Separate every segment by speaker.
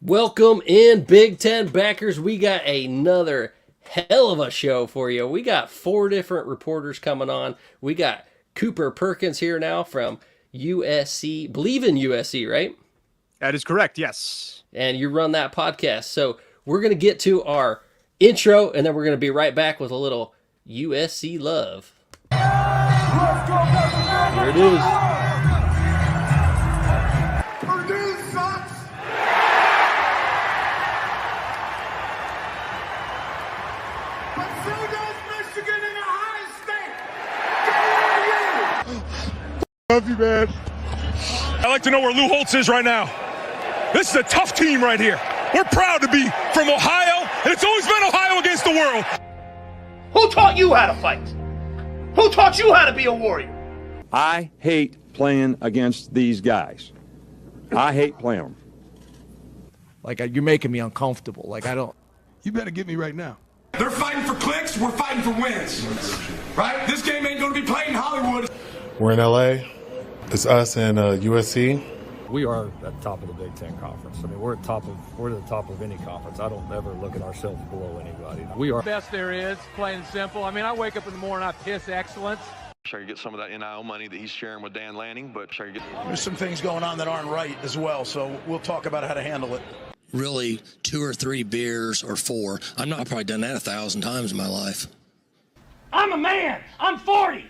Speaker 1: Welcome in, Big Ten backers. We got another hell of a show for you. We got 4 different reporters coming on. We got Cooper Perkins here now from USC, Bleav in USC, right?
Speaker 2: That is correct, yes.
Speaker 1: And you run that podcast. So we're going to get to our intro, and then we're going to be right back with a little USC love. Here it is.
Speaker 3: Love you, man.
Speaker 4: I'd like to know where Lou Holtz is right now. This is a tough team right here. We're proud to be from Ohio, and it's always been Ohio against the world.
Speaker 5: Who taught you how to fight? Who taught you how to be a warrior?
Speaker 3: I hate playing against these guys. I hate playing them.
Speaker 6: Like, you're making me uncomfortable. Like, I don't.
Speaker 7: You better get me right now.
Speaker 4: They're fighting for clicks, we're fighting for wins. Right? This game ain't going to be played in Hollywood.
Speaker 7: We're in LA. It's us and USC.
Speaker 8: We are at the top of the Big Ten Conference. I mean, we're at the top of any conference. I don't ever look at ourselves below anybody. We are
Speaker 9: best there is, plain and simple. I mean, I wake up in the morning, I piss excellence.
Speaker 10: Sure, you get some of that NIL money that he's sharing with Dan Lanning, but sure you get.
Speaker 5: There's some things going on that aren't right as well, so we'll talk about how to handle it.
Speaker 11: Really, 2 or 3 beers or 4. I've probably done that 1,000 times in my life.
Speaker 5: I'm a man. I'm 40.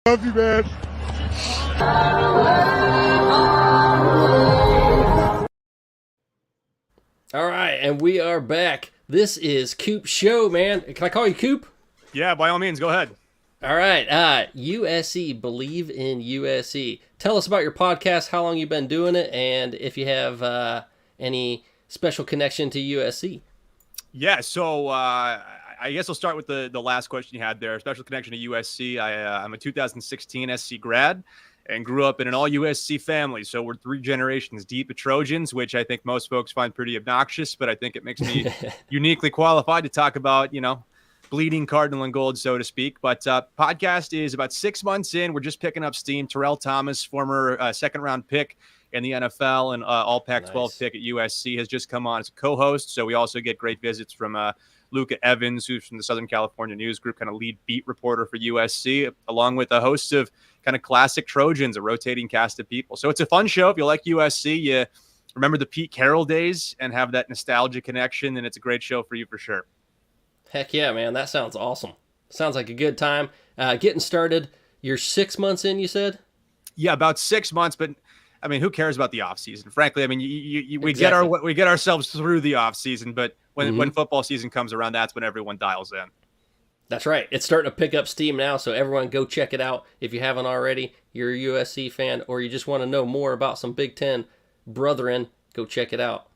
Speaker 3: Love you, man.
Speaker 1: All right, and we are back. This is Coop's show, man. Can I call you Coop?
Speaker 2: Yeah, by all means, go ahead.
Speaker 1: All right, USC, Bleav in USC. Tell us about your podcast, how long you've been doing it, and if you have any special connection to USC.
Speaker 2: Yeah, so I guess I'll start with the last question you had there. Special connection to USC. I'm a 2016 SC grad and grew up in an all USC family. So we're 3 generations deep of Trojans, which I think most folks find pretty obnoxious, but I think it makes me uniquely qualified to talk about, bleeding Cardinal and gold, so to speak. But podcast is about 6 months in. We're just picking up steam. Terrell Thomas, former second-round pick in the NFL and all Pac-12 pick at USC, has just come on as a co-host. So we also get great visits from Luca Evans, who's from the Southern California News Group, kind of lead beat reporter for USC, along with a host of kind of classic Trojans, a rotating cast of people. So it's a fun show. If you like USC, you remember the Pete Carroll days and have that nostalgia connection, and it's a great show for you for sure.
Speaker 1: Heck yeah, man. That sounds awesome. Sounds like a good time. Getting started. You're 6 months in, you said?
Speaker 2: Yeah, about 6 months, but I mean, who cares about the off season? Frankly, I mean, we
Speaker 1: Exactly.
Speaker 2: get ourselves through the off season, but when football season comes around, that's when everyone dials in.
Speaker 1: That's right. It's starting to pick up steam now, so everyone go check it out. If you haven't already, you're a USC fan, or you just want to know more about some Big Ten brethren, go check it out.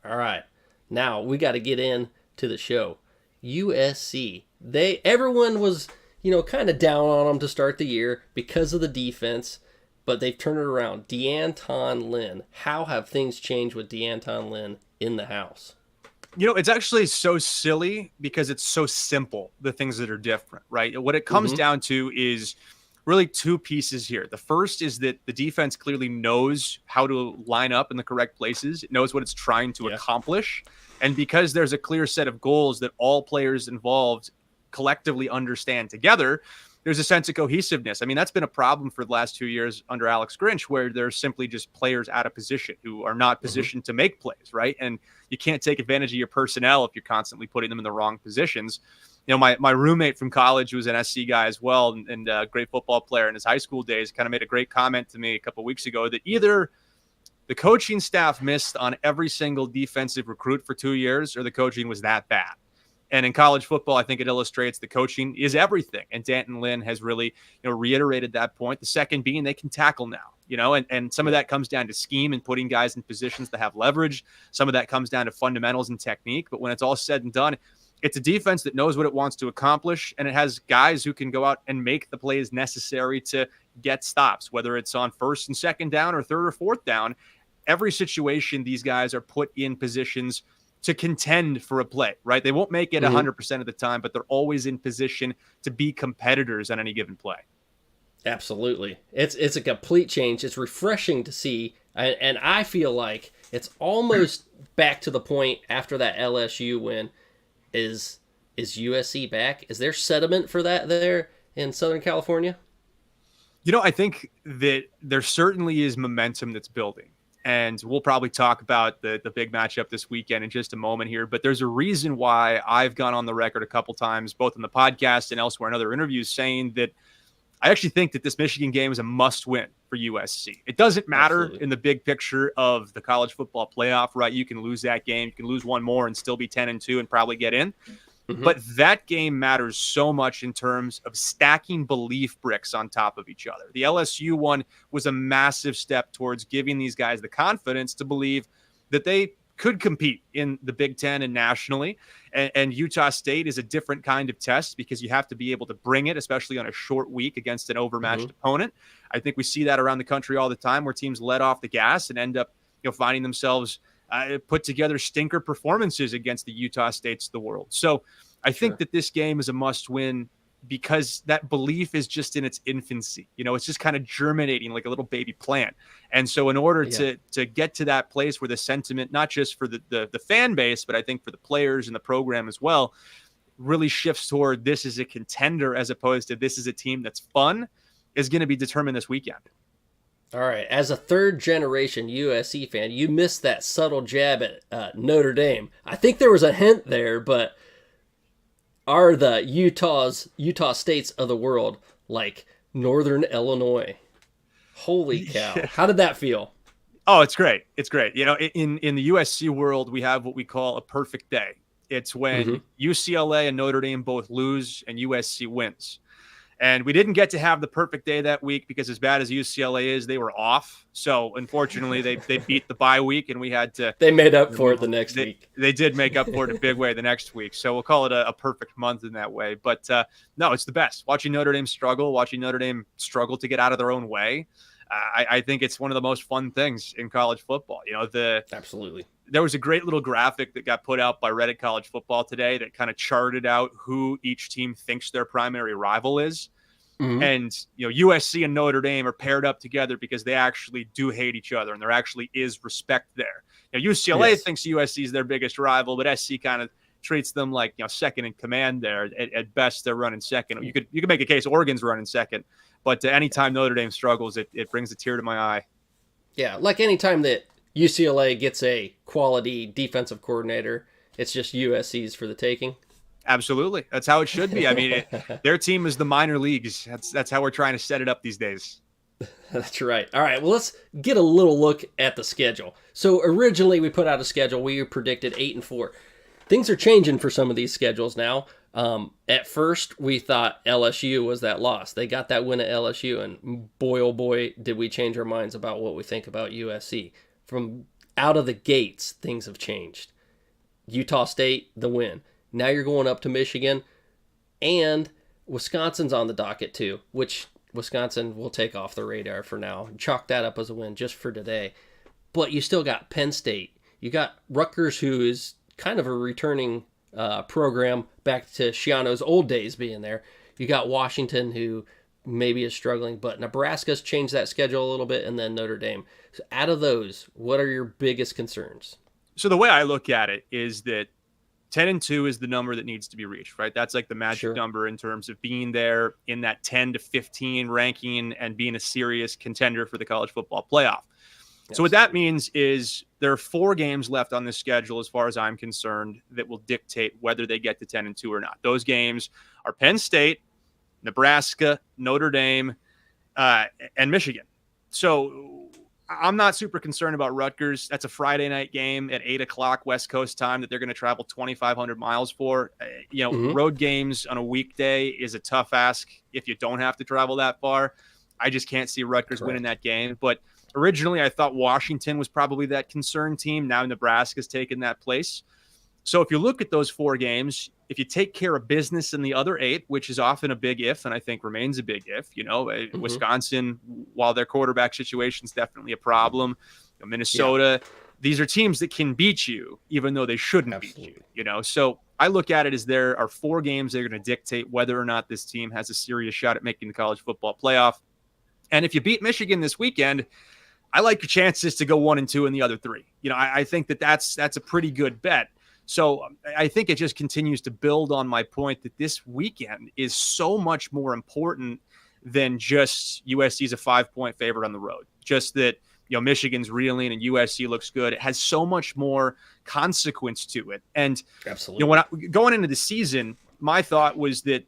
Speaker 1: All right. Now, we got to get into the show. USC. Everyone was, kind of down on them to start the year because of the defense, but they've turned it around. D'Anton Lynn. How have things changed with D'Anton Lynn in the house?
Speaker 2: It's actually so silly because it's so simple, the things that are different, right? What it comes down to is really 2 pieces here. The first is that the defense clearly knows how to line up in the correct places. It knows what it's trying to accomplish. And because there's a clear set of goals that all players involved collectively understand together, there's a sense of cohesiveness. I mean, that's been a problem for the last 2 years under Alex Grinch, where there's simply just players out of position who are not positioned to make plays, right? And you can't take advantage of your personnel if you're constantly putting them in the wrong positions. My roommate from college, who was an SC guy as well and a great football player in his high school days, kind of made a great comment to me a couple of weeks ago that either the coaching staff missed on every single defensive recruit for 2 years or the coaching was that bad. And in college football, I think it illustrates the coaching is everything. And D'Anton Lynn has really, reiterated that point. The second being they can tackle now, and some of that comes down to scheme and putting guys in positions that have leverage. Some of that comes down to fundamentals and technique. But when it's all said and done, it's a defense that knows what it wants to accomplish. And it has guys who can go out and make the plays necessary to get stops, whether it's on 1st and 2nd down or 3rd or 4th down. Every situation, these guys are put in positions to contend for a play, right? They won't make it 100% of the time, but they're always in position to be competitors on any given play.
Speaker 1: Absolutely. It's a complete change. It's refreshing to see. And I feel like It's almost back to the point after that LSU win. Is USC back? Is there sediment for that there in Southern California?
Speaker 2: I think that there certainly is momentum that's building. And we'll probably talk about the big matchup this weekend in just a moment here. But there's a reason why I've gone on the record a couple times, both in the podcast and elsewhere in other interviews, saying that I actually think that this Michigan game is a must-win for USC. It doesn't matter in the big picture of the college football playoff, right? You can lose that game. You can lose one more and still be 10-2 and probably get in. Mm-hmm. But that game matters so much in terms of stacking Bleav bricks on top of each other. The LSU one was a massive step towards giving these guys the confidence to believe that they could compete in the Big Ten and nationally. And Utah State is a different kind of test because you have to be able to bring it, especially on a short week against an overmatched opponent. I think we see that around the country all the time where teams let off the gas and end up finding themselves put together stinker performances against the Utah States of the world. So I think that this game is a must win because that Bleav is just in its infancy. It's just kind of germinating like a little baby plant. And so in order to get to that place where the sentiment, not just for the fan base, but I think for the players and the program as well, really shifts toward this is a contender as opposed to this is a team that's fun, is going to be determined this weekend.
Speaker 1: All right. As a third-generation USC fan, you missed that subtle jab at Notre Dame. I think there was a hint there, but are the Utah States of the world like Northern Illinois? Holy cow. How did that feel?
Speaker 2: Oh, it's great. It's great. In the USC world, we have what we call a perfect day. It's when UCLA and Notre Dame both lose and USC wins. And we didn't get to have the perfect day that week because as bad as UCLA is, they were off. So unfortunately, they beat the bye week and we had to.
Speaker 1: They made up for it the next week.
Speaker 2: They did make up for it in a big way the next week. So we'll call it a perfect month in that way. But no, it's the best. Watching Notre Dame struggle to get out of their own way. I think it's one of the most fun things in college football.
Speaker 1: Absolutely.
Speaker 2: There was a great little graphic that got put out by Reddit College Football today that kind of charted out who each team thinks their primary rival is. Mm-hmm. And, USC and Notre Dame are paired up together because they actually do hate each other and there actually is respect there. UCLA thinks USC is their biggest rival, but SC kind of treats them like, second in command there. At best, they're running second. You could make a case Oregon's running second, but anytime Notre Dame struggles, it brings a tear to my eye.
Speaker 1: Yeah, like anytime that UCLA gets a quality defensive coordinator, it's just USC's for the taking.
Speaker 2: Absolutely. That's how it should be. I mean, their team is the minor leagues. That's how we're trying to set it up these days.
Speaker 1: That's right. All right, well, let's get a little look at the schedule. So originally we put out a schedule. We predicted 8-4. Things are changing for some of these schedules now. At first, we thought LSU was that loss. They got that win at LSU, and boy, oh boy, did we change our minds about what we think about USC. From out of the gates, things have changed. Utah State, the win. Now you're going up to Michigan, and Wisconsin's on the docket too, which Wisconsin will take off the radar for now. Chalk that up as a win just for today. But you still got Penn State. You got Rutgers, who is kind of a returning program back to Shiano's old days being there. You got Washington, who maybe is struggling, but Nebraska's changed that schedule a little bit, and then Notre Dame. So out of those, what are your biggest concerns?
Speaker 2: So the way I look at it is that 10-2 is the number that needs to be reached, right? That's like the magic number in terms of being there in that 10 to 15 ranking and being a serious contender for the college football playoff. Yes. So what that means is there are 4 games left on the schedule, as far as I'm concerned, that will dictate whether they get to 10-2 or not. Those games are Penn State, Nebraska, Notre Dame, and Michigan. So I'm not super concerned about Rutgers. That's a Friday night game at 8:00 West Coast time that they're going to travel 2,500 miles for. Road games on a weekday is a tough ask if you don't have to travel that far. I just can't see Rutgers winning that game. But originally, I thought Washington was probably that concerned team. Now Nebraska's taken that place. So if you look at those 4 games, if you take care of business in the other 8, which is often a big if, and I think remains a big if, Wisconsin, while their quarterback situation is definitely a problem, Minnesota, these are teams that can beat you, even though they shouldn't beat you, So I look at it as there are 4 games that are going to dictate whether or not this team has a serious shot at making the college football playoff. And if you beat Michigan this weekend, I like your chances to go 1-2 in the other 3. I think that's a pretty good bet. So I think it just continues to build on my point that this weekend is so much more important than just USC's a 5-point favorite on the road. Just that, Michigan's reeling and USC looks good. It has so much more consequence to it. And
Speaker 1: absolutely,
Speaker 2: going into the season, my thought was that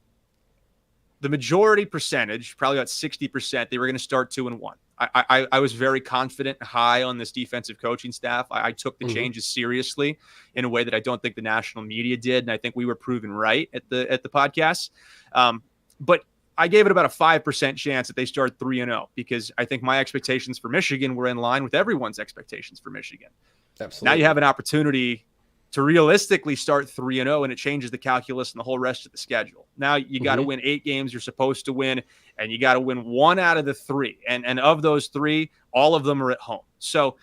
Speaker 2: the majority percentage, probably about 60%, they were going to start 2-1. I was very confident and high on this defensive coaching staff. I took the changes seriously in a way that I don't think the national media did, and I think we were proven right at the podcast. But I gave it about a 5% chance that they start 3-0 because I think my expectations for Michigan were in line with everyone's expectations for Michigan.
Speaker 1: Absolutely.
Speaker 2: Now you have an opportunity to realistically start 3-0, and it changes the calculus and the whole rest of the schedule. Now you got to win 8 games you're supposed to win, and you got to win 1 out of the 3. And of those 3, all of them are at home. So,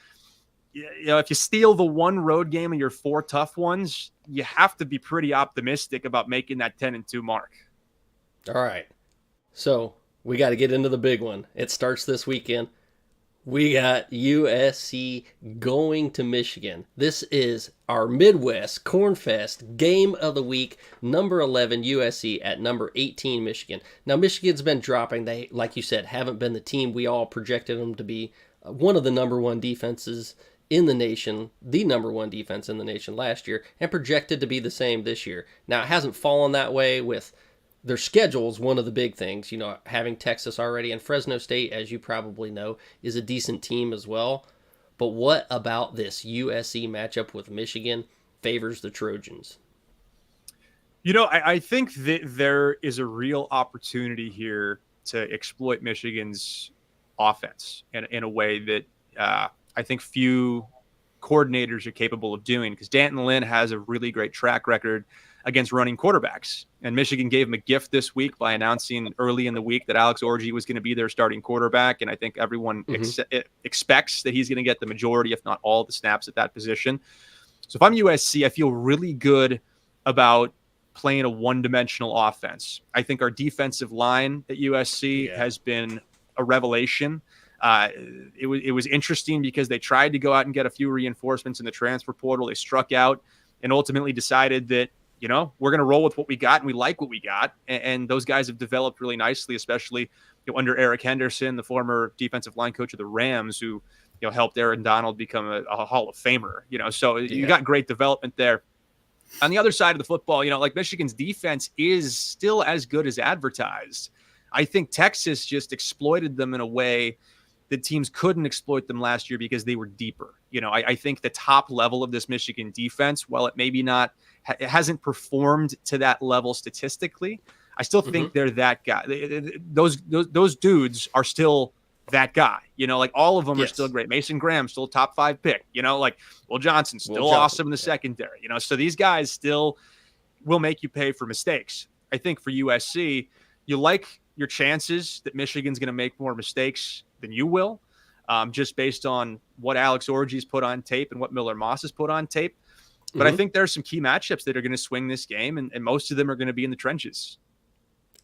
Speaker 2: if you steal the 1 road game of your 4 tough ones, you have to be pretty optimistic about making that 10-2 mark.
Speaker 1: All right. So we got to get into the big one. It starts this weekend. We got USC going to Michigan. This is our MidwestCornFest Game of the Week. Number 11 USC at number 18 Michigan. Now Michigan's been dropping. They, like you said, haven't been the team we all projected them to be. One of the number 1 defenses in the nation, the number 1 defense in the nation last year, and projected to be the same this year. Now it hasn't fallen that way with their schedule's one of the big things, having Texas already, and Fresno State, as you probably know, is a decent team as well. But what about this USC matchup with Michigan favors the Trojans?
Speaker 2: I think that there is a real opportunity here to exploit Michigan's offense in a way that I think few coordinators are capable of doing, because D'Anton Lynn has a really great track record against running quarterbacks. And Michigan gave him a gift this week by announcing early in the week that Alex Orji was going to be their starting quarterback. And I think everyone expects that he's going to get the majority, if not all, the snaps at that position. So if I'm USC, I feel really good about playing a one-dimensional offense. I think our defensive line at USC has been a revelation. It was interesting because they tried to go out and get a few reinforcements in the transfer portal. They struck out and ultimately decided that, we're going to roll with what we got, and we like what we got. And those guys have developed really nicely, especially under Eric Henderson, the former defensive line coach of the Rams, who helped Aaron Donald become a Hall of Famer. So you got great development there. On the other side of the football, like Michigan's defense is still as good as advertised. I think Texas just exploited them in a way that teams couldn't exploit them last year because they were deeper. I think the top level of this Michigan defense, while it maybe not, it hasn't performed to that level statistically, I still think they're that guy. Those dudes are still that guy. All of them are still great. Mason Graham still a top 5 pick. Will Johnson still awesome in the secondary. So these guys still will make you pay for mistakes. I think for USC, you like your chances that Michigan's going to make more mistakes than you will, just based on what Alex Orji's put on tape and what Miller Moss has put on tape. But I think there's some key matchups that are going to swing this game, and most of them are going to be in the trenches.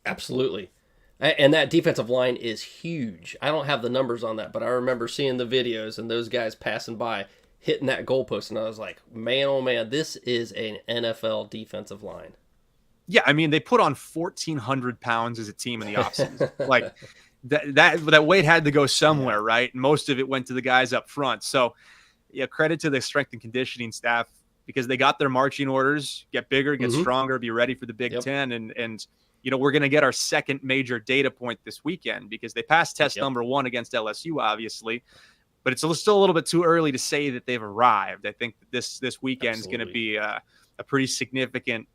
Speaker 1: Absolutely. And that defensive line is huge. I don't have the numbers on that, but I remember seeing the videos and those guys passing by, hitting that goalpost, and I was like, man, oh man, this is an NFL defensive line.
Speaker 2: Yeah, I mean, they put on 1,400 pounds as a team in the offseason. Like, that weight had to go somewhere, right? And most of it went to the guys up front. So, credit to the strength and conditioning staff, because they got their marching orders: get bigger, get stronger, be ready for the Big Ten. And we're going to get our second major data point this weekend, because they passed test number 1 against LSU, obviously, but it's still a little bit too early to say that they've arrived. I think that this weekend is going to be a pretty significant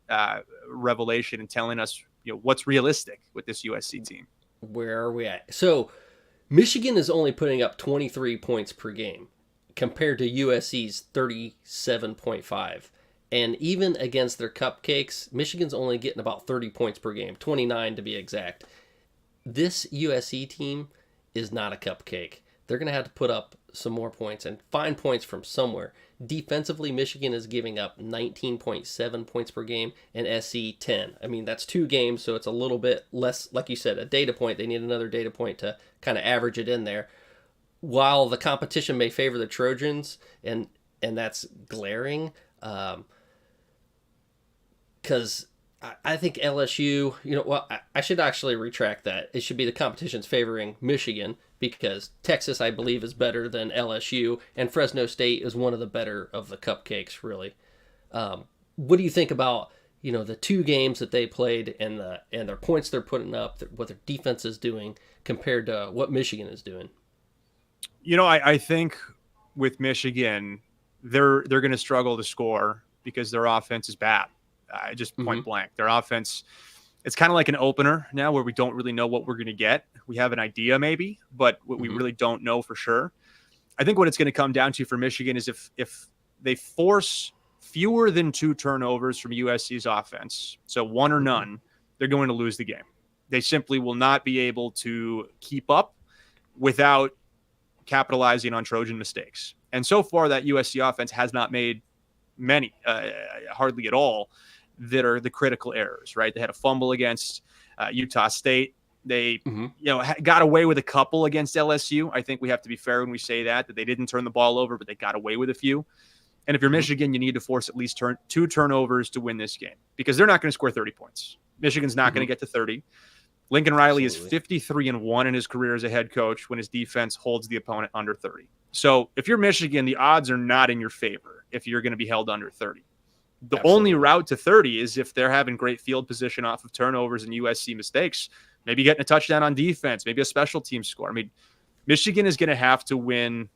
Speaker 2: revelation in telling us, what's realistic with this USC team.
Speaker 1: Where are we at? So Michigan is only putting up 23 points per game compared to USC's 37.5. And even against their cupcakes, Michigan's only getting about 30 points per game, 29 to be exact. This USC team is not a cupcake. They're going to have to put up some more points and find points from somewhere. Defensively, Michigan is giving up 19.7 points per game and SC 10. I mean, that's 2 games, so it's a little bit less, like you said, a data point. They need another data point to kind of average it in there. while the competition may favor the Trojans, and that's glaring, because I think LSU, I should actually retract that. It should be the competition's favoring Michigan, because Texas, I believe, is better than LSU, and Fresno State is one of the better of the cupcakes, really. What do you think about, the 2 games that they played and their points they're putting up, what their defense is doing compared to what Michigan is doing?
Speaker 2: I think with Michigan, they're going to struggle to score because their offense is bad. Just point blank. Their offense, it's kind of like an opener now where we don't really know what we're going to get. We have an idea maybe, but we really don't know for sure. I think what it's going to come down to for Michigan is if they force fewer than 2 turnovers from USC's offense, so 1 or none, they're going to lose the game. They simply will not be able to keep up without capitalizing on Trojan mistakes. And so far, that USC offense has not made many, hardly at all, that are the critical errors, right? They had a fumble against Utah State. They, got away with a couple against LSU. I think we have to be fair when we say that they didn't turn the ball over, but they got away with a few. And if you're Michigan, you need to force at least 2 turnovers to win this game, because they're not going to score 30 points. Michigan's not going to get to 30. Lincoln Riley is 53-1 in his career as a head coach when his defense holds the opponent under 30. So if you're Michigan, the odds are not in your favor if you're going to be held under 30. The only route to 30 is if they're having great field position off of turnovers and USC mistakes, maybe getting a touchdown on defense, maybe a special team score. I mean, Michigan is going to have to win,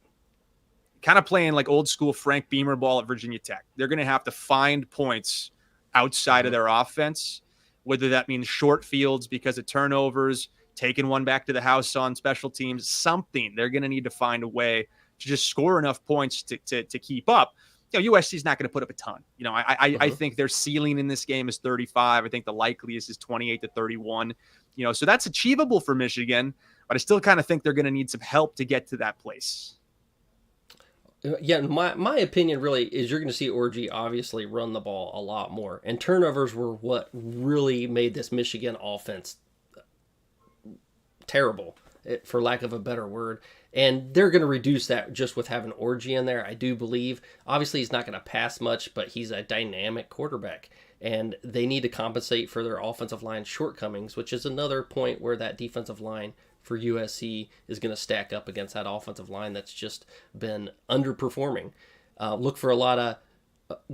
Speaker 2: kind of playing like old school Frank Beamer ball at Virginia Tech. They're going to have to find points outside of their offense, whether that means short fields because of turnovers, taking one back to the house on special teams, something. They're going to need to find a way to just score enough points to keep up. USC is not going to put up a ton. I think their ceiling in this game is 35. I think the likeliest is 28-31. So that's achievable for Michigan, but I still kind of think they're going to need some help to get to that place.
Speaker 1: Yeah, my opinion really is you're going to see Orji obviously run the ball a lot more. And turnovers were what really made this Michigan offense terrible, for lack of a better word. And they're going to reduce that just with having Orji in there, I do believe. Obviously, he's not going to pass much, but he's a dynamic quarterback. And they need to compensate for their offensive line shortcomings, which is another point where that defensive line for USC is going to stack up against that offensive line that's just been underperforming. Look for a lot of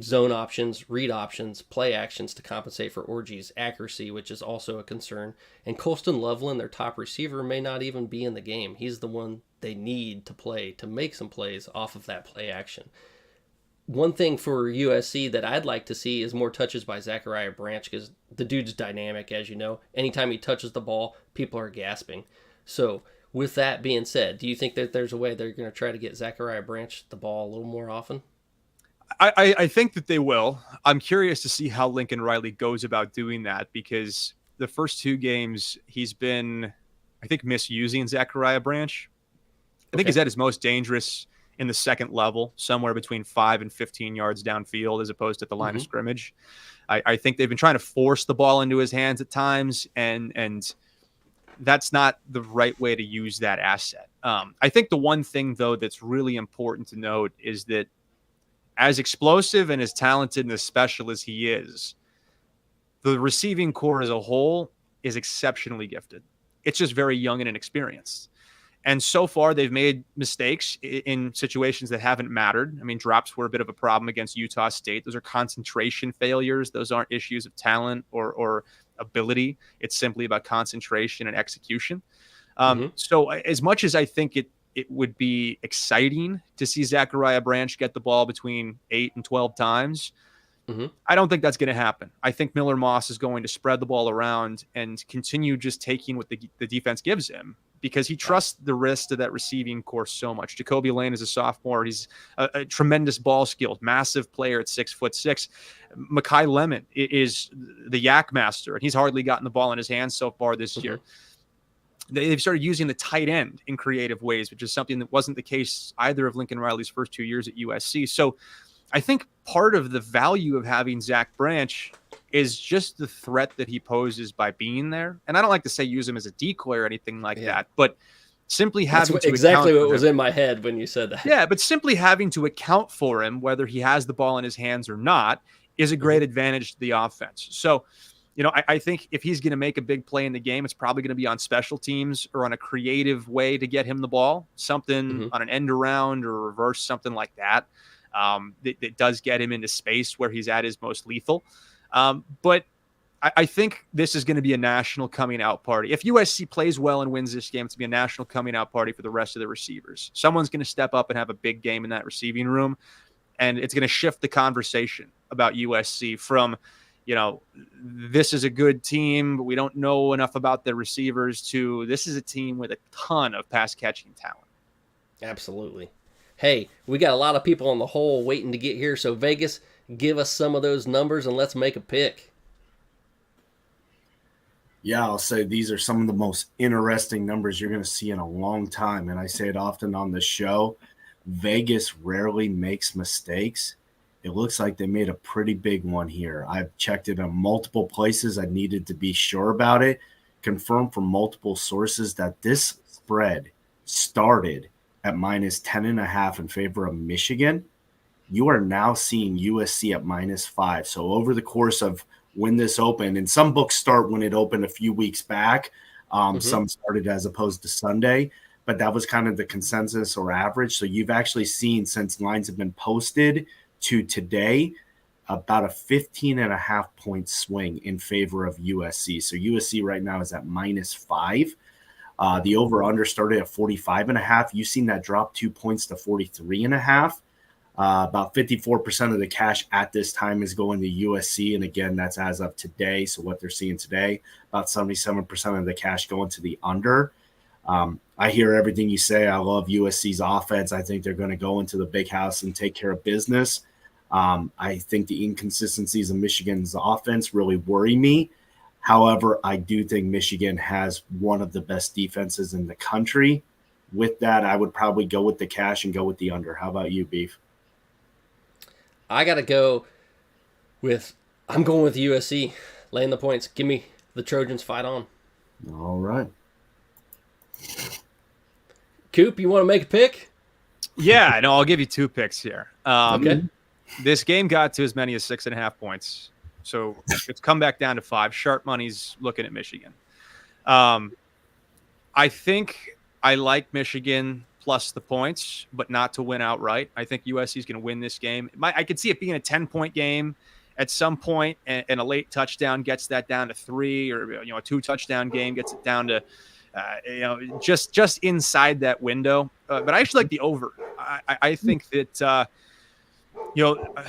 Speaker 1: zone options, read options, play actions to compensate for Orji's accuracy, which is also a concern. And Colston Loveland, their top receiver, may not even be in the game. He's the one they need to play to make some plays off of that play action. One thing for USC that I'd like to see is more touches by Zachariah Branch, because the dude's dynamic, as you know. Anytime he touches the ball, people are gasping. So with that being said, do you think that there's a way they're going to try to get Zachariah Branch the ball a little more often?
Speaker 2: I think that they will. I'm curious to see how Lincoln Riley goes about doing that, because the first 2 games he's been, I think, misusing Zachariah Branch. I think he's at his most dangerous in the second level, somewhere between 5 and 15 yards downfield as opposed to the line of scrimmage. I think they've been trying to force the ball into his hands at times, and that's not the right way to use that asset. I think the one thing, though, that's really important to note is that as explosive and as talented and as special as he is, the receiving core as a whole is exceptionally gifted. It's just very young and inexperienced. And so far, they've made mistakes in situations that haven't mattered. I mean, drops were a bit of a problem against Utah State. Those are concentration failures. Those aren't issues of talent or ability. It's simply about concentration and execution. So as much as I think it would be exciting to see Zachariah Branch get the ball between 8 and 12 times, I don't think that's going to happen. I think Miller Moss is going to spread the ball around and continue just taking what the defense gives him, because he trusts the rest of that receiving core so much. Jacoby Lane is a sophomore. He's a tremendous ball skilled, massive player at 6'6". Mekhi Lemon is the yak master, and he's hardly gotten the ball in his hands so far this year. They've started using the tight end in creative ways, which is something that wasn't the case either of Lincoln Riley's first 2 years at USC. So I think part of the value of having Zach Branch is just the threat that he poses by being there. And I don't like to say use him as a decoy or anything like that, but simply having
Speaker 1: That's
Speaker 2: to
Speaker 1: exactly
Speaker 2: account
Speaker 1: what
Speaker 2: for
Speaker 1: was
Speaker 2: him.
Speaker 1: in my head when you said that.
Speaker 2: Yeah, but simply having to account for him, whether he has the ball in his hands or not, is a great advantage to the offense. So, I think if he's going to make a big play in the game, it's probably going to be on special teams or on a creative way to get him the ball, something on an end around or reverse, something like that. That does get him into space where he's at his most lethal. But I think this is going to be a national coming out party. If USC plays well and wins this game, it's going to be a national coming out party for the rest of the receivers. Someone's going to step up and have a big game in that receiving room, and it's going to shift the conversation about USC from, this is a good team, but we don't know enough about the receivers, to this is a team with a ton of pass catching talent.
Speaker 1: Absolutely. Hey, we got a lot of people on the hole waiting to get here. So Vegas, give us some of those numbers and let's make a pick.
Speaker 12: Yeah, I'll say these are some of the most interesting numbers you're going to see in a long time. And I say it often on the show. Vegas rarely makes mistakes. It looks like they made a pretty big one here. I've checked it on multiple places. I needed to be sure about it. Confirmed from multiple sources that this spread started at minus 10.5 in favor of Michigan. You are now seeing USC at -5. So over the course of when this opened, and some books start when it opened a few weeks back. Some started as opposed to Sunday, but that was kind of the consensus or average. So you've actually seen, since lines have been posted to today, about a 15.5 point swing in favor of USC. So USC right now is at -5. The over-under started at 45.5. You've seen that drop 2 points to 43.5. About 54% of the cash at this time is going to USC. And again, that's as of today. So what they're seeing today, about 77% of the cash going to the under. I hear everything you say. I love USC's offense. I think they're going to go into the big house and take care of business. I think the inconsistencies of Michigan's offense really worry me. However, I do think Michigan has one of the best defenses in the country. With that, I would probably go with the cash and go with the under. How about you, Beef?
Speaker 1: I got to go with, I'm going with USC, laying the points. Give me the Trojans. Fight on.
Speaker 12: All right.
Speaker 1: Coop, you want to make a pick?
Speaker 2: Yeah, no, I'll give you 2 picks here.
Speaker 1: Okay.
Speaker 2: This game got to as many as 6.5 points. So it's come back down to 5. Sharp money's looking at Michigan. I think I like Michigan plus the points, but not to win outright. I think USC is going to win this game. I could see it being a 10-point game at some point, and a late touchdown gets that down to 3, or a 2-touchdown game gets it down to just inside that window. But I actually like the over. I think that what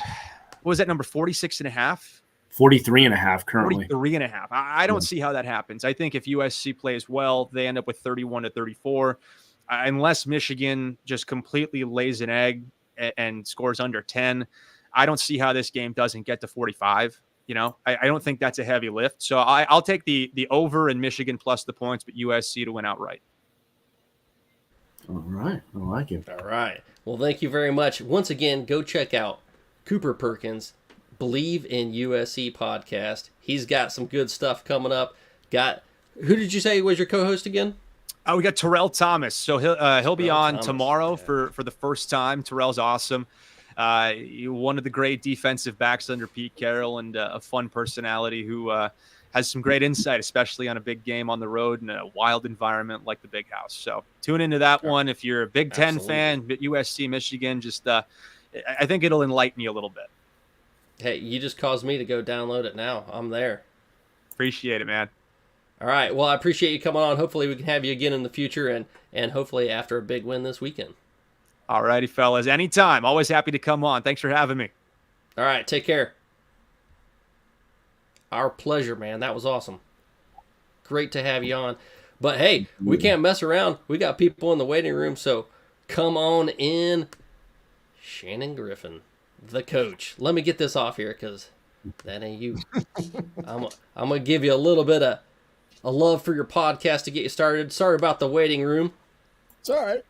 Speaker 2: was that number, 46.5?
Speaker 12: 43.5 currently.
Speaker 2: 43.5. I don't see how that happens. I think if USC plays well, they end up with 31-34. Unless Michigan just completely lays an egg and scores under 10, I don't see how this game doesn't get to 45. I don't think that's a heavy lift. So I'll take the over in Michigan plus the points, but USC to win outright.
Speaker 12: All right. I like it.
Speaker 1: All right. Well, thank you very much. Once again, go check out Cooper Perkins' Bleav in USC podcast. He's got some good stuff coming up. Who did you say was your co-host again?
Speaker 2: We got Terrell Thomas. So he'll be on tomorrow for the first time. Terrell's awesome. One of the great defensive backs under Pete Carroll, and a fun personality who has some great insight, especially on a big game on the road in a wild environment like the Big House. So tune into that one if you're a Big Ten fan, USC, Michigan. Just I think it'll enlighten you a little bit.
Speaker 1: Hey, you just caused me to go download it now. I'm there.
Speaker 2: Appreciate it, man.
Speaker 1: All right. Well, I appreciate you coming on. Hopefully we can have you again in the future, and hopefully after a big win this weekend.
Speaker 2: All righty, fellas. Anytime. Always happy to come on. Thanks for having me.
Speaker 1: All right. Take care. Our pleasure, man. That was awesome. Great to have you on. But, hey, we can't mess around. We got people in the waiting room, so come on in. Shannon Griffin, the coach. Let me get this off here because that ain't you. I'm going to give you a little bit of a love for your podcast to get you started. Sorry about the waiting room.
Speaker 6: It's all right.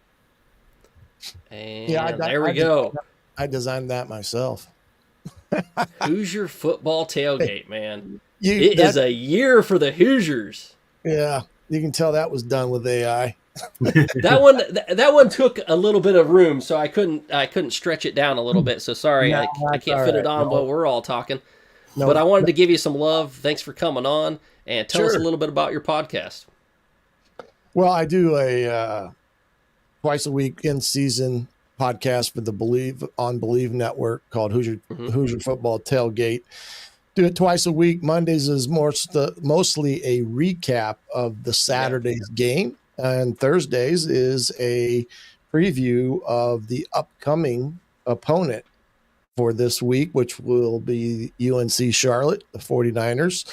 Speaker 1: And there we go.
Speaker 6: I designed that myself.
Speaker 1: Hoosier football tailgate, man. It is a year for the Hoosiers.
Speaker 6: Yeah, you can tell that was done with AI.
Speaker 1: That one took a little bit of room, so I couldn't stretch it down a little bit. So sorry,
Speaker 13: No,
Speaker 1: I can't fit it on while we're all talking. No, but I wanted to give you some love. Thanks for coming on and tell us a little bit about your podcast.
Speaker 6: Well, I do a twice a week in season podcast for the Bleav network called Hoosier Football Tailgate. Do it twice a week. Mondays is mostly a recap of the Saturday's game, and Thursdays is a preview of the upcoming opponent for this week, which will be UNC Charlotte, the 49ers.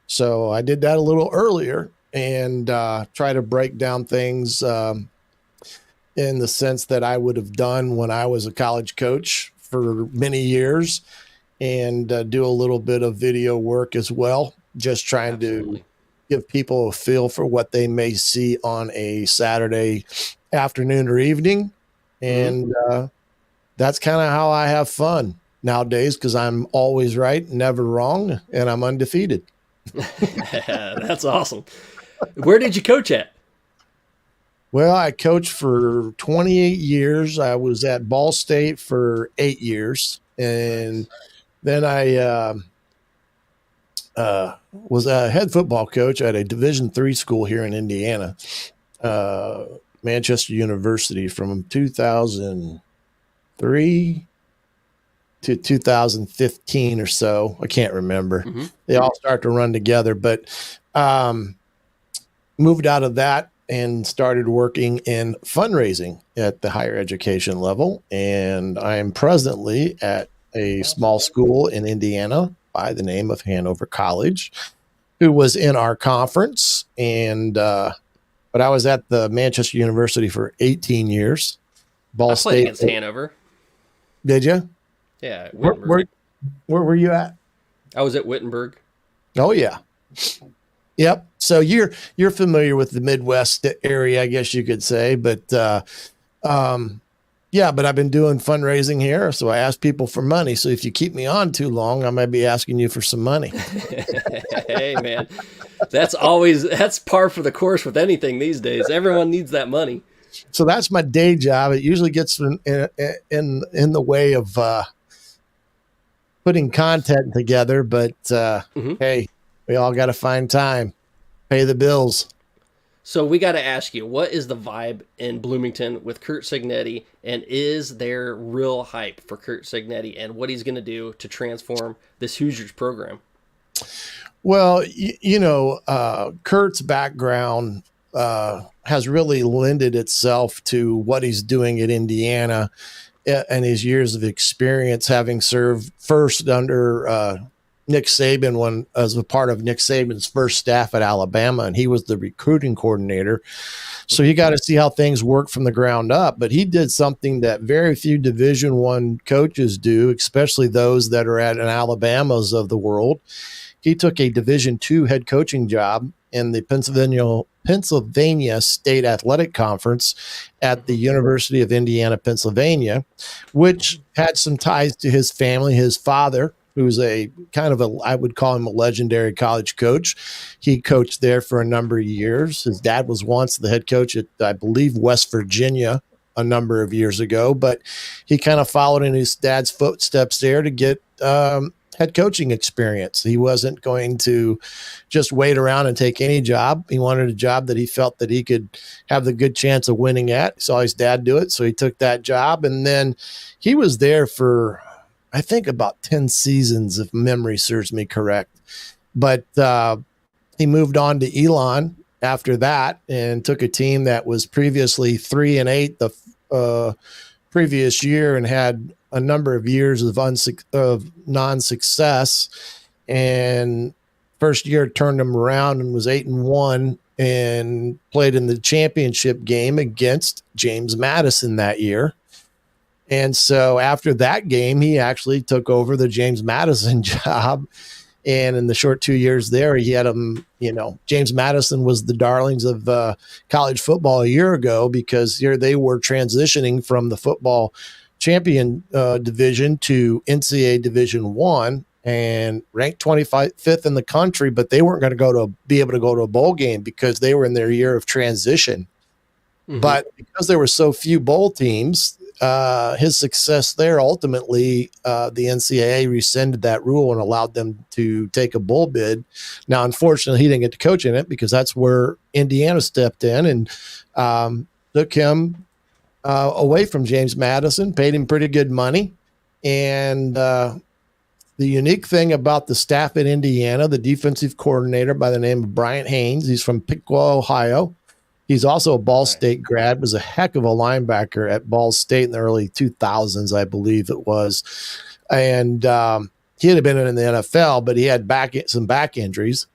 Speaker 6: So I did that a little earlier and try to break down things in the sense that I would have done when I was a college coach for many years, and do a little bit of video work as well, just trying to give people a feel for what they may see on a Saturday afternoon or evening. And that's kind of how I have fun nowadays, because I'm always right, never wrong, and I'm undefeated.
Speaker 1: That's awesome. Where did you coach at?
Speaker 6: Well, I coached for 28 years. I was at Ball State for 8 years, and then I was a head football coach at a Division III school here in Indiana, Manchester University, from 2003 to 2015 or so. I can't remember. They all start to run together, but moved out of that and started working in fundraising at the higher education level. And I am presently at a small school in Indiana by the name of Hanover College, who was in our conference. And but I was at the Manchester University for 18 years.
Speaker 1: Ball State played against Hanover.
Speaker 6: Did you?
Speaker 1: Yeah.
Speaker 6: Where were you at?
Speaker 1: I was at Wittenberg.
Speaker 6: Oh yeah. Yep. So you're familiar with the Midwest area, I guess you could say, but yeah, but I've been doing fundraising here, so I ask people for money. So if you keep me on too long, I might be asking you for some money.
Speaker 1: Hey man, that's par for the course with anything these days. Everyone needs that money.
Speaker 6: So that's my day job. It usually gets in the way of putting content together, but hey, we all got to find time, pay the bills.
Speaker 1: So we got to ask you, what is the vibe in Bloomington with Curt Cignetti, and is there real hype for Curt Cignetti and what he's going to do to transform this Hoosiers program?
Speaker 6: Well, Curt's background has really lended itself to what he's doing at Indiana and his years of experience, having served first under Nick Saban as a part of Nick Saban's first staff at Alabama, and he was the recruiting coordinator. So you got to see how things work from the ground up. But he did something that very few Division I coaches do, especially those that are at an Alabamas of the world. He took a Division II head coaching job in the Pennsylvania State Athletic Conference at the University of Indiana, Pennsylvania, which had some ties to his family. His father, who's I would call him a legendary college coach. He coached there for a number of years. His dad was once the head coach at, I believe, West Virginia a number of years ago, but he kind of followed in his dad's footsteps there to get head coaching experience. He wasn't going to just wait around and take any job. He wanted a job that he felt that he could have the good chance of winning at. He saw his dad do it, so he took that job, and then he was there for, I think, about 10 seasons, if memory serves me correct. But he moved on to Elon after that and took a team that was previously 3-8 the previous year and had a number of years of non-success. And first year turned him around and was 8-1 and played in the championship game against James Madison that year. And so after that game, he actually took over the James Madison job. And in the short 2 years there, he had him, James Madison was the darlings of college football a year ago, because here they were transitioning from the football champion division to NCAA Division I and ranked 25th in the country, but they weren't going to be able to go to a bowl game because they were in their year of transition. But because there were so few bowl teams, his success there, ultimately, the NCAA rescinded that rule and allowed them to take a bowl bid. Now, unfortunately, he didn't get to coach in it because that's where Indiana stepped in and took him away from James Madison, paid him pretty good money. And the unique thing about the staff at Indiana, the defensive coordinator by the name of Bryant Haynes, he's from Piqua, Ohio. He's also a Ball State grad, was a heck of a linebacker at Ball State in the early 2000s, I believe it was. And he had been in the NFL, but he had some back injuries.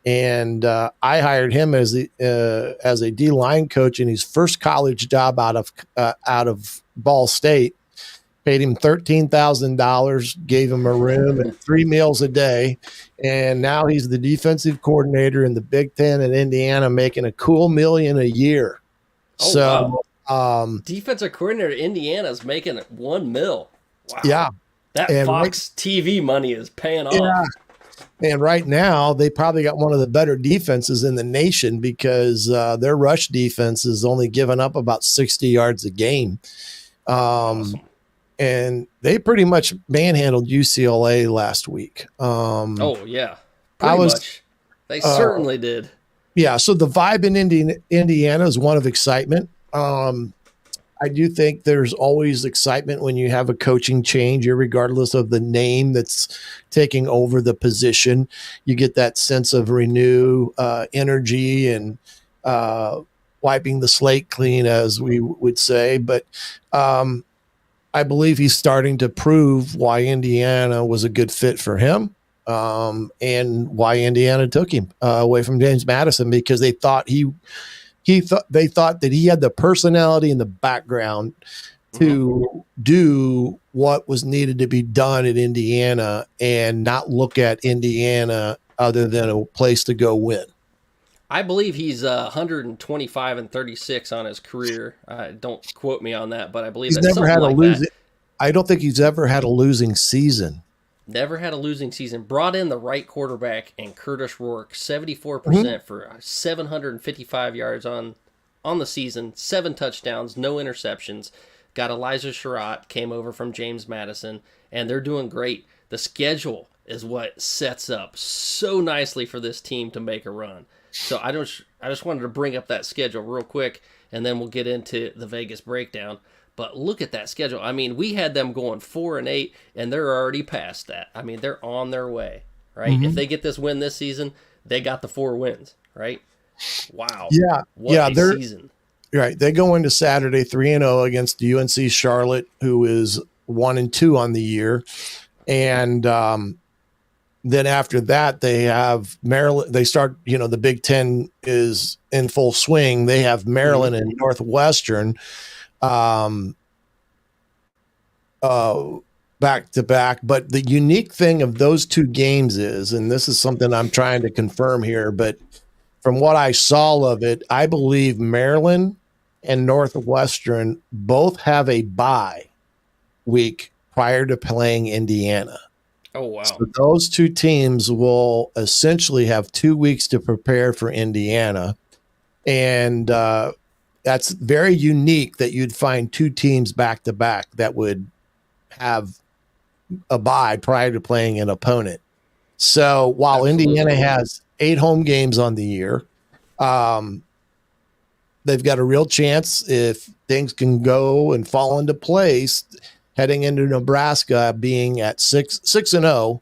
Speaker 6: And I hired him as a D-line coach in his first college job out of Ball State. Paid him $13,000, gave him a room and 3 meals a day. And now he's the defensive coordinator in the Big Ten in Indiana, making a cool $1 million a year.
Speaker 1: Wow. Defensive coordinator in Indiana is making $1 million. Wow.
Speaker 6: Yeah.
Speaker 1: That Fox TV money is paying off.
Speaker 6: Yeah. And right now, they probably got one of the better defenses in the nation because their rush defense is only giving up about 60 yards a game. Awesome. And they pretty much manhandled UCLA last week.
Speaker 1: Yeah. Pretty much. They certainly did.
Speaker 6: Yeah, so the vibe in Indiana is one of excitement. I do think there's always excitement when you have a coaching change, regardless of the name that's taking over the position. You get that sense of renew energy and wiping the slate clean, as we would say. But I believe he's starting to prove why Indiana was a good fit for him, and why Indiana took him away from James Madison, because they thought they thought that he had the personality and the background to do what was needed to be done at Indiana and not look at Indiana other than a place to go win.
Speaker 1: I believe he's 125-36 on his career. Don't quote me on that, but I believe
Speaker 6: he's
Speaker 1: that's
Speaker 6: never had
Speaker 1: like
Speaker 6: a losing. I don't think he's ever had a losing season.
Speaker 1: Never had a losing season. Brought in the right quarterback and Curtis Rourke, 74% for 755 yards on the season, 7 touchdowns, no interceptions. Got Elijah Sherratt, came over from James Madison, and they're doing great. The schedule is what sets up so nicely for this team to make a run. So I just wanted to bring up that schedule real quick, and then we'll get into the Vegas breakdown. But look at that schedule. I mean, we had them going 4-8, and they're already past that. I mean, they're on their way, right? If they get this win this season, they got the 4 wins, right? Wow.
Speaker 6: Yeah.
Speaker 1: What a season.
Speaker 6: Right. They go into Saturday 3-0 against UNC Charlotte, who is 1-2 on the year. And then after that, they have Maryland. They start, the Big Ten is in full swing. They have Maryland and Northwestern back to back. But the unique thing of those 2 games is, and this is something I'm trying to confirm here, but from what I saw of it, I believe Maryland and Northwestern both have a bye week prior to playing Indiana.
Speaker 1: Oh, wow.
Speaker 6: So those 2 teams will essentially have 2 weeks to prepare for Indiana. And that's very unique that you'd find 2 teams back to back that would have a bye prior to playing an opponent. So while Indiana has 8 home games on the year, they've got a real chance, if things can go and fall into place, heading into Nebraska being at 6-0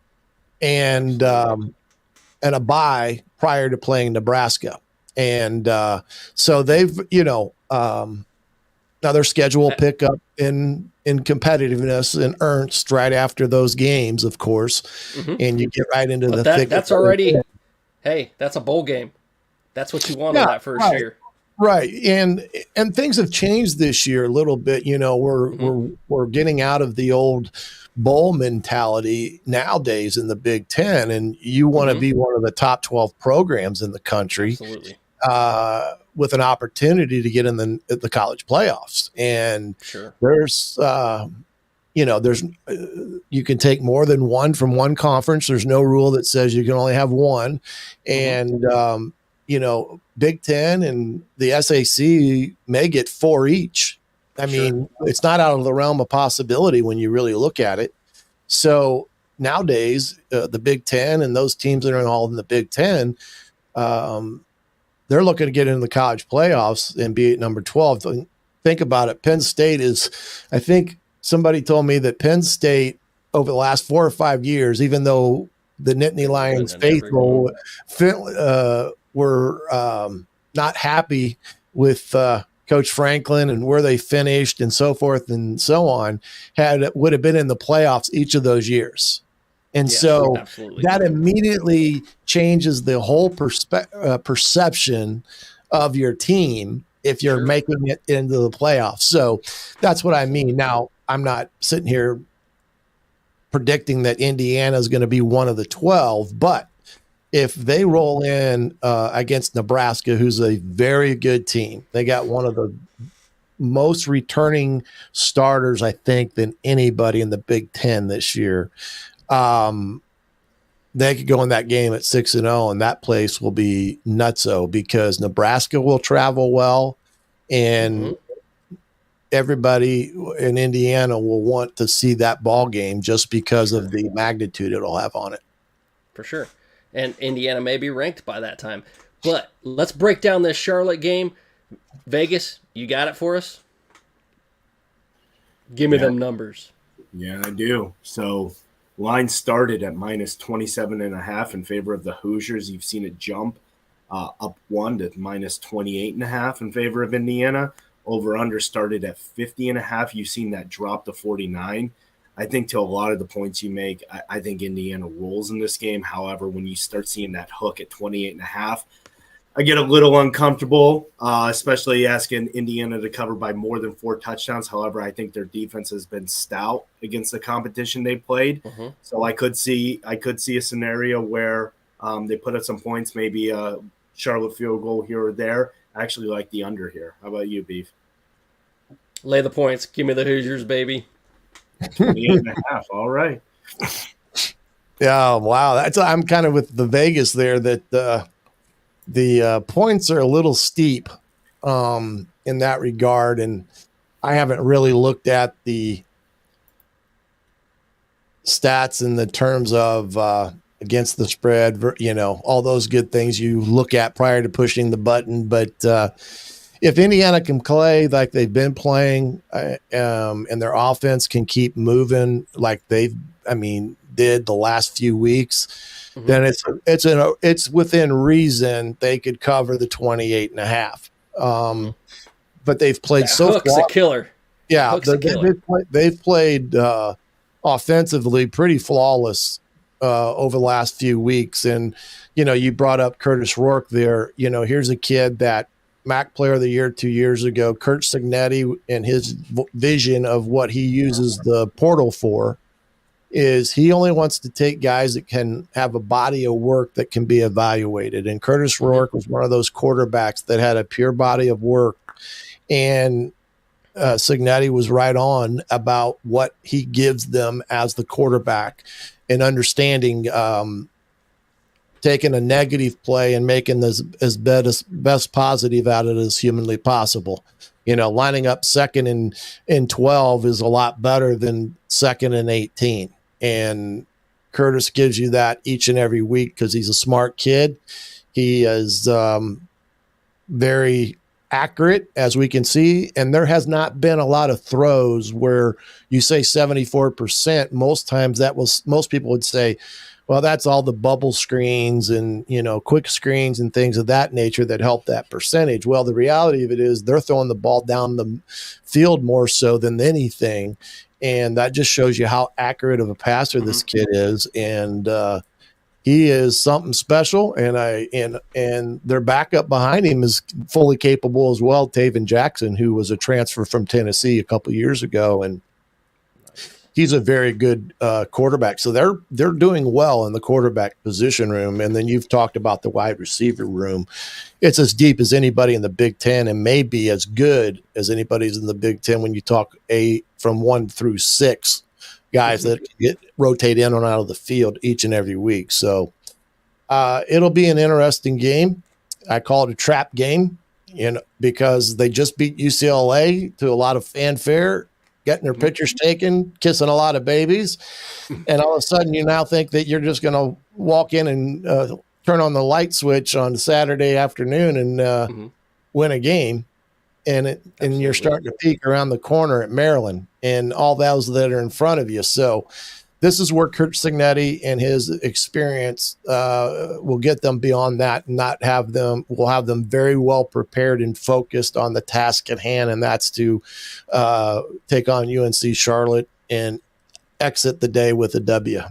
Speaker 6: and a bye prior to playing Nebraska. And so they've, now their schedule will pick up in competitiveness and earnest right after those games, of course. And you get right into the thick.
Speaker 1: That's already, hey, that's a bowl game. That's what you want in that first year.
Speaker 6: Right. And things have changed this year a little bit. We're getting out of the old bowl mentality nowadays in the Big Ten, and you want to be one of the top 12 programs in the country.
Speaker 1: Absolutely.
Speaker 6: With an opportunity to get in the college playoffs. And there's, you can take more than one from one conference. There's no rule that says you can only have one. And Big Ten and the SAC may get 4 each. I mean, it's not out of the realm of possibility when you really look at it. So nowadays, the Big Ten and those teams that are all in the Big Ten, they're looking to get into the college playoffs and be at number 12. Think about it. Penn State I think somebody told me that Penn State over the last 4 or 5 years, even though the Nittany Lions faithful were not happy with Coach Franklin and where they finished and so forth and so on, would have been in the playoffs each of those years. And so that immediately changes the whole perception of your team if you're making it into the playoffs. So that's what I mean. Now, I'm not sitting here predicting that Indiana is going to be one of the 12, but if they roll in against Nebraska, who's a very good team, they got one of the most returning starters, I think, than anybody in the Big Ten this year. They could go in that game at 6-0, and that place will be nutso because Nebraska will travel well, and everybody in Indiana will want to see that ball game just because of the magnitude it'll have on it.
Speaker 1: For sure. And Indiana may be ranked by that time. But let's break down this Charlotte game. Vegas, you got it for us? Give me them numbers.
Speaker 12: Yeah, I do. So line started at minus 27.5 in favor of the Hoosiers. You've seen it jump up 1 to minus 28.5 in favor of Indiana. Over-under started at 50.5. You've seen that drop to 49. I think to a lot of the points you make, I think Indiana rolls in this game. However, when you start seeing that hook at 28.5, I get a little uncomfortable, especially asking Indiana to cover by more than 4 touchdowns. However, I think their defense has been stout against the competition they played. So I could see a scenario where they put up some points, maybe a Charlotte field goal here or there. I actually like the under here. How about you, Beef?
Speaker 1: Lay the points. Give me the Hoosiers, baby.
Speaker 12: 28.5. All right.
Speaker 6: Yeah, wow. I'm kind of with the Vegas there that the points are a little steep in that regard, and I haven't really looked at the stats in the terms of against the spread, all those good things you look at prior to pushing the button. But if Indiana can play like they've been playing and their offense can keep moving like did the last few weeks, then it's within reason they could cover the 28.5. But they've played
Speaker 1: Hook's a killer.
Speaker 6: Yeah, they've played offensively pretty flawless over the last few weeks. And, you brought up Curtis Rourke there. Here's a kid that MAC Player of the Year 2 years ago, Curt Cignetti, and his vision of what he uses the portal for is he only wants to take guys that can have a body of work that can be evaluated. And Curtis Rourke was one of those quarterbacks that had a pure body of work. And Cignetti was right on about what he gives them as the quarterback and understanding taking a negative play and making this as best positive out of it as humanly possible. Lining up second and 12 is a lot better than second and 18. And Curtis gives you that each and every week because he's a smart kid. He is very accurate, as we can see, and there has not been a lot of throws where you say 74%. Most times most people would say, well, that's all the bubble screens and, quick screens and things of that nature that help that percentage. Well, the reality of it is they're throwing the ball down the field more so than anything. And that just shows you how accurate of a passer this kid is. And he is something special. And their backup behind him is fully capable as well. Taven Jackson, who was a transfer from Tennessee a couple of years ago. And he's a very good quarterback. So they're doing well in the quarterback position room. And then you've talked about the wide receiver room. It's as deep as anybody in the Big Ten and maybe as good as anybody's in the Big Ten when you talk from 1 through 6 guys that rotate in and out of the field each and every week. So it'll be an interesting game. I call it a trap game, because they just beat UCLA to a lot of fanfare, getting their pictures taken, kissing a lot of babies. And all of a sudden you now think that you're just going to walk in and turn on the light switch on Saturday afternoon and win a game. And you're starting to peek around the corner at Maryland and all those that are in front of you. So this is where Curt Cignetti and his experience will get them beyond that, and will have them very well prepared and focused on the task at hand, and that's to take on UNC Charlotte and exit the day with a W.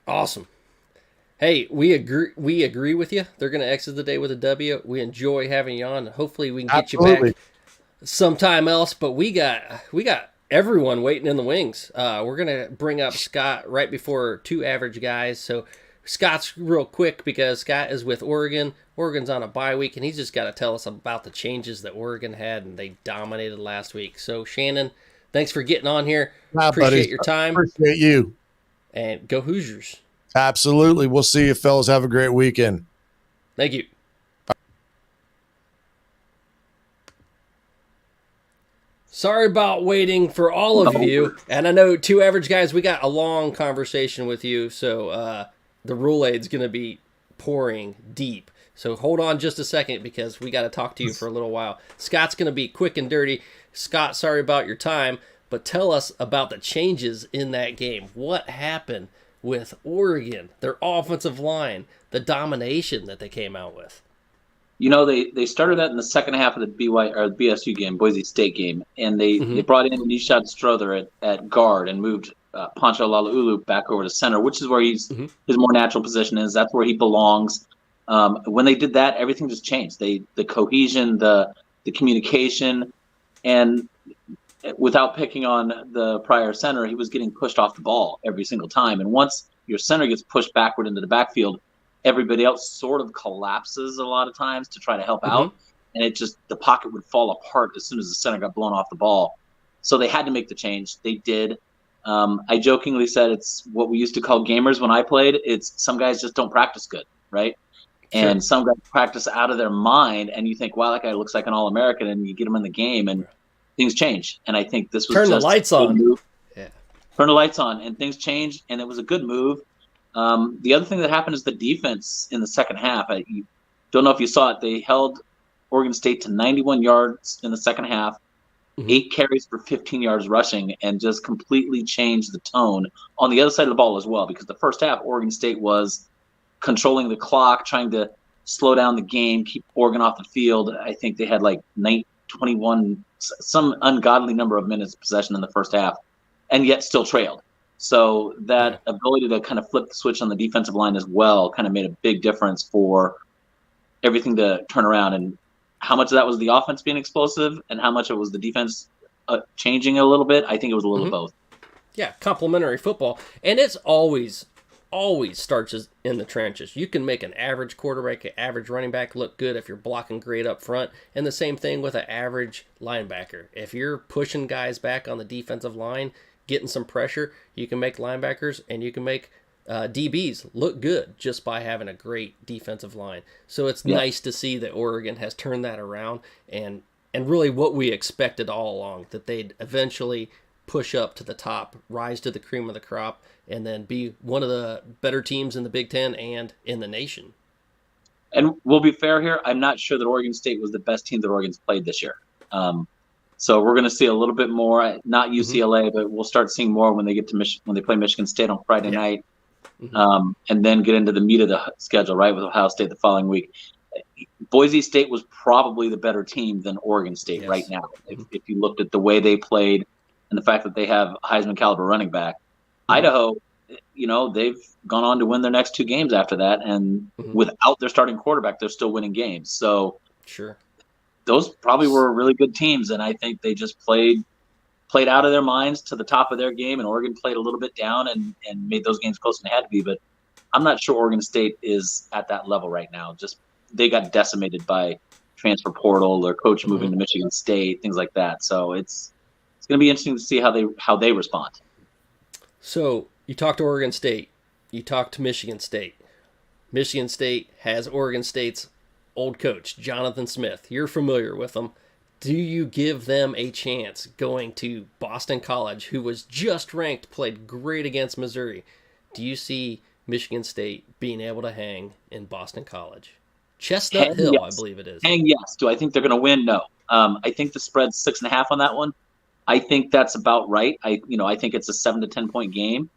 Speaker 1: Awesome. Hey, we agree with you. They're going to exit the day with a W. We enjoy having you on. Hopefully we can get you back sometime else, but we got everyone waiting in the wings. We're going to bring up Scott right before two average guys. So Scott's real quick because Scott is with Oregon. Oregon's on a bye week, and he's just got to tell us about the changes that Oregon had, and they dominated last week. So Shannon, thanks for getting on here. Appreciate your time.
Speaker 6: Appreciate you.
Speaker 1: And go Hoosiers.
Speaker 6: Absolutely. We'll see you, fellas. Have a great weekend.
Speaker 1: Thank you. Sorry about waiting for all of you. And I know two average guys, we got a long conversation with you. So the rule aid's going to be pouring deep. So hold on just a second because we got to talk to you for a little while. Scott's going to be quick and dirty. Scott, sorry about your time, but tell us about the changes in that game. What happened with Oregon, their offensive line, the domination that they came out with?
Speaker 13: They started that in the second half of the BSU game, Boise State game, and they brought in Nishad Strother at guard and moved Pancho Lalaulu back over to center, which is where his more natural position is. That's where he belongs. When they did that, everything just changed. The cohesion, the communication, and without picking on the prior center, he was getting pushed off the ball every single time. And once your center gets pushed backward into the backfield, everybody else sort of collapses a lot of times to try to help out. And the pocket would fall apart as soon as the center got blown off the ball. So they had to make the change. They did. I jokingly said it's what we used to call gamers when I played. It's some guys just don't practice good, right? Sure. And some guys practice out of their mind, and you think, wow, that guy looks like an All-American, and you get him in the game, and things change. And I think this was
Speaker 1: turn the lights on.
Speaker 13: Move. Yeah. Turn the lights on, and things changed, and it was a good move. The other thing that happened is the defense in the second half. I don't know if you saw it. They held Oregon State to 91 yards in the second half, 8 carries for 15 yards rushing, and just completely changed the tone on the other side of the ball as well. Because the first half, Oregon State was controlling the clock, trying to slow down the game, keep Oregon off the field. I think they had like 21, some ungodly number of minutes of possession in the first half, and yet still trailed. So that ability to kind of flip the switch on the defensive line as well kind of made a big difference for everything to turn around. And how much of that was the offense being explosive and how much it was the defense changing a little bit? I think it was a little of both.
Speaker 1: Yeah, complementary football. And it's always starts in the trenches. You can make an average quarterback, an average running back look good if you're blocking great up front. And the same thing with an average linebacker. If you're pushing guys back on the defensive line, getting some pressure, you can make linebackers and you can make DBs look good just by having a great defensive line. So it's nice to see that Oregon has turned that around and really what we expected all along, that they'd eventually push up to the top, rise to the cream of the crop, and then be one of the better teams in the Big Ten and in the nation.
Speaker 13: And we'll be fair here. I'm not sure that Oregon State was the best team that Oregon's played this year. So we're going to see a little bit more, not UCLA, but we'll start seeing more when they get to when they play Michigan State on Friday night, and then get into the meat of the schedule, right, with Ohio State the following week. Boise State was probably the better team than Oregon State right now. If you looked at the way they played and the fact that they have Heisman caliber running back, Idaho, they've gone on to win their next 2 games after that, and without their starting quarterback, they're still winning games. So
Speaker 1: sure.
Speaker 13: Those probably were really good teams, and I think they just played out of their minds to the top of their game, and Oregon played a little bit down and made those games closer than they had to be. But I'm not sure Oregon State is at that level right now. Just they got decimated by transfer portal, their coach moving to Michigan State, things like that. So it's going to be interesting to see how they respond.
Speaker 1: So you talked to Oregon State, you talked to Michigan State. Michigan State has Oregon State's old coach, Jonathan Smith. You're familiar with him. Do you give them a chance going to Boston College, who was just ranked, played great against Missouri? Do you see Michigan State being able to hang in Boston College? Chestnut Hill, yes. I Bleav it is.
Speaker 13: Hang, yes. Do I think they're going to win? No. I think the spread's 6.5 on that one. I think that's about right. I think it's a 7 to 10 point game.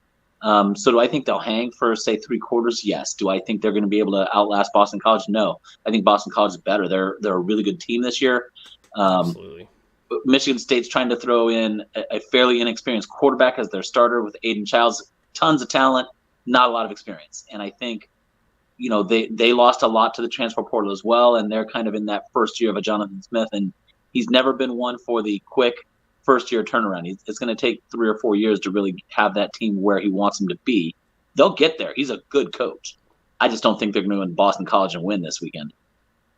Speaker 13: So do I think they'll hang for, say, 3/4? Yes. Do I think they're going to be able to outlast Boston College? No. I think Boston College is better. They're a really good team this year.
Speaker 1: Absolutely.
Speaker 13: Michigan State's trying to throw in a fairly inexperienced quarterback as their starter with Aiden Childs. Tons of talent, not a lot of experience. And I think, they lost a lot to the transfer portal as well, and they're kind of in that first year of a Jonathan Smith, and he's never been one for the quick first-year turnaround. It's going to take 3 or 4 years to really have that team where he wants them to be. They'll get there. He's a good coach. I just don't think they're going to go in Boston College and win this weekend.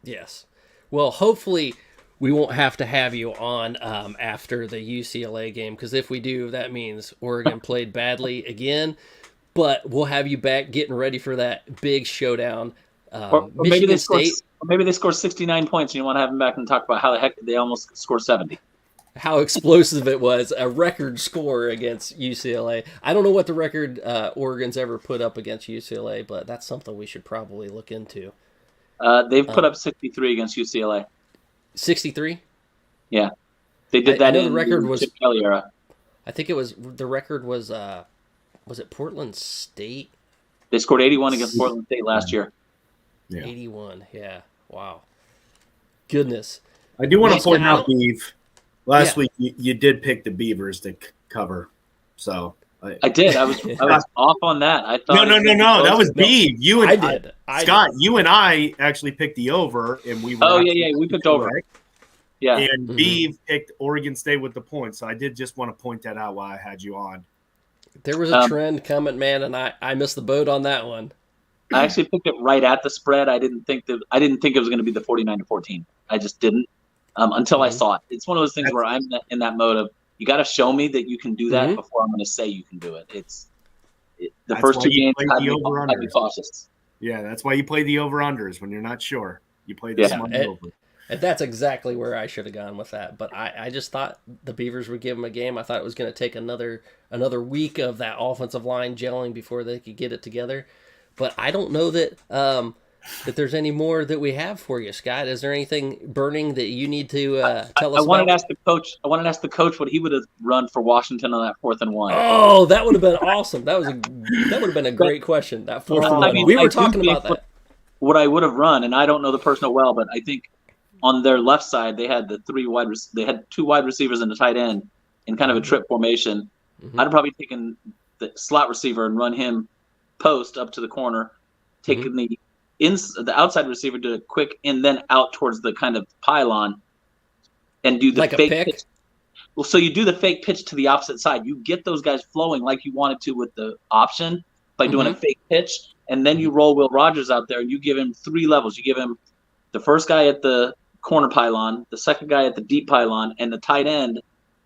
Speaker 1: Yes. Well, hopefully we won't have to have you on after the UCLA game, because if we do, that means Oregon played badly again. But we'll have you back getting ready for that big showdown.
Speaker 13: Or maybe they score 69 points and you want to have them back and talk about how the heck did they almost score 70.
Speaker 1: How explosive it was. A record score against UCLA. I don't know what the record Oregon's ever put up against UCLA, but that's something we should probably look into.
Speaker 13: They've put up 63 against UCLA.
Speaker 1: 63?
Speaker 13: Yeah. They did that
Speaker 1: in the record was,
Speaker 13: Chip Kelly era.
Speaker 1: I think the record was it Portland State?
Speaker 13: They scored 81 against Portland State last year.
Speaker 1: Yeah. 81, yeah. Wow. Goodness.
Speaker 12: I do want to point out, Bleav, last week you did pick the Beavers to cover. So
Speaker 13: I did. I was off on that. I thought
Speaker 12: no. That was Bleav. You and
Speaker 1: I did.
Speaker 12: Scott, you and I actually picked the over, and we were
Speaker 13: we picked over. Yeah,
Speaker 12: and Bleav picked Oregon State with the points. So I did just want to point that out while I had you on.
Speaker 1: There was a trend coming, man, and I missed the boat on that one.
Speaker 13: I actually picked it right at the spread. I didn't think it was going to be the 49-14. I just didn't until I saw it. It's one of those things where I'm in that mode of you got to show me that you can do that before I'm going to say you can do it. The first 2 games I'd be cautious.
Speaker 12: Yeah, that's why you play the over-unders when you're not sure. You play the small over.
Speaker 1: And that's exactly where I should have gone with that. But I just thought the Beavers would give them a game. I thought it was going to take another week of that offensive line gelling before they could get it together. But I don't know that that there's any more that we have for you, Scott. Is there anything burning that you need to tell us about? I wanted
Speaker 13: to ask the coach what he would have run for Washington on that 4th and 1.
Speaker 1: Oh, that would have been awesome. That would have been a great question. That 4th and 1. We were talking about that.
Speaker 13: What I would have run, and I don't know the personnel well, but I think on their left side they had they had 2 wide receivers and a tight end in kind of a trip formation. I'd have probably taken the slot receiver and run him post up to the corner, taking the outside receiver to a quick and then out towards the kind of pylon and do the
Speaker 1: like
Speaker 13: fake
Speaker 1: a pick?
Speaker 13: pitch. Well, so you do the fake pitch to the opposite side. You get those guys flowing like you wanted to with the option by doing a fake pitch, and then you roll Will Rogers out there and you give him 3 levels. You give him the first guy at the corner pylon, the second guy at the deep pylon, and the tight end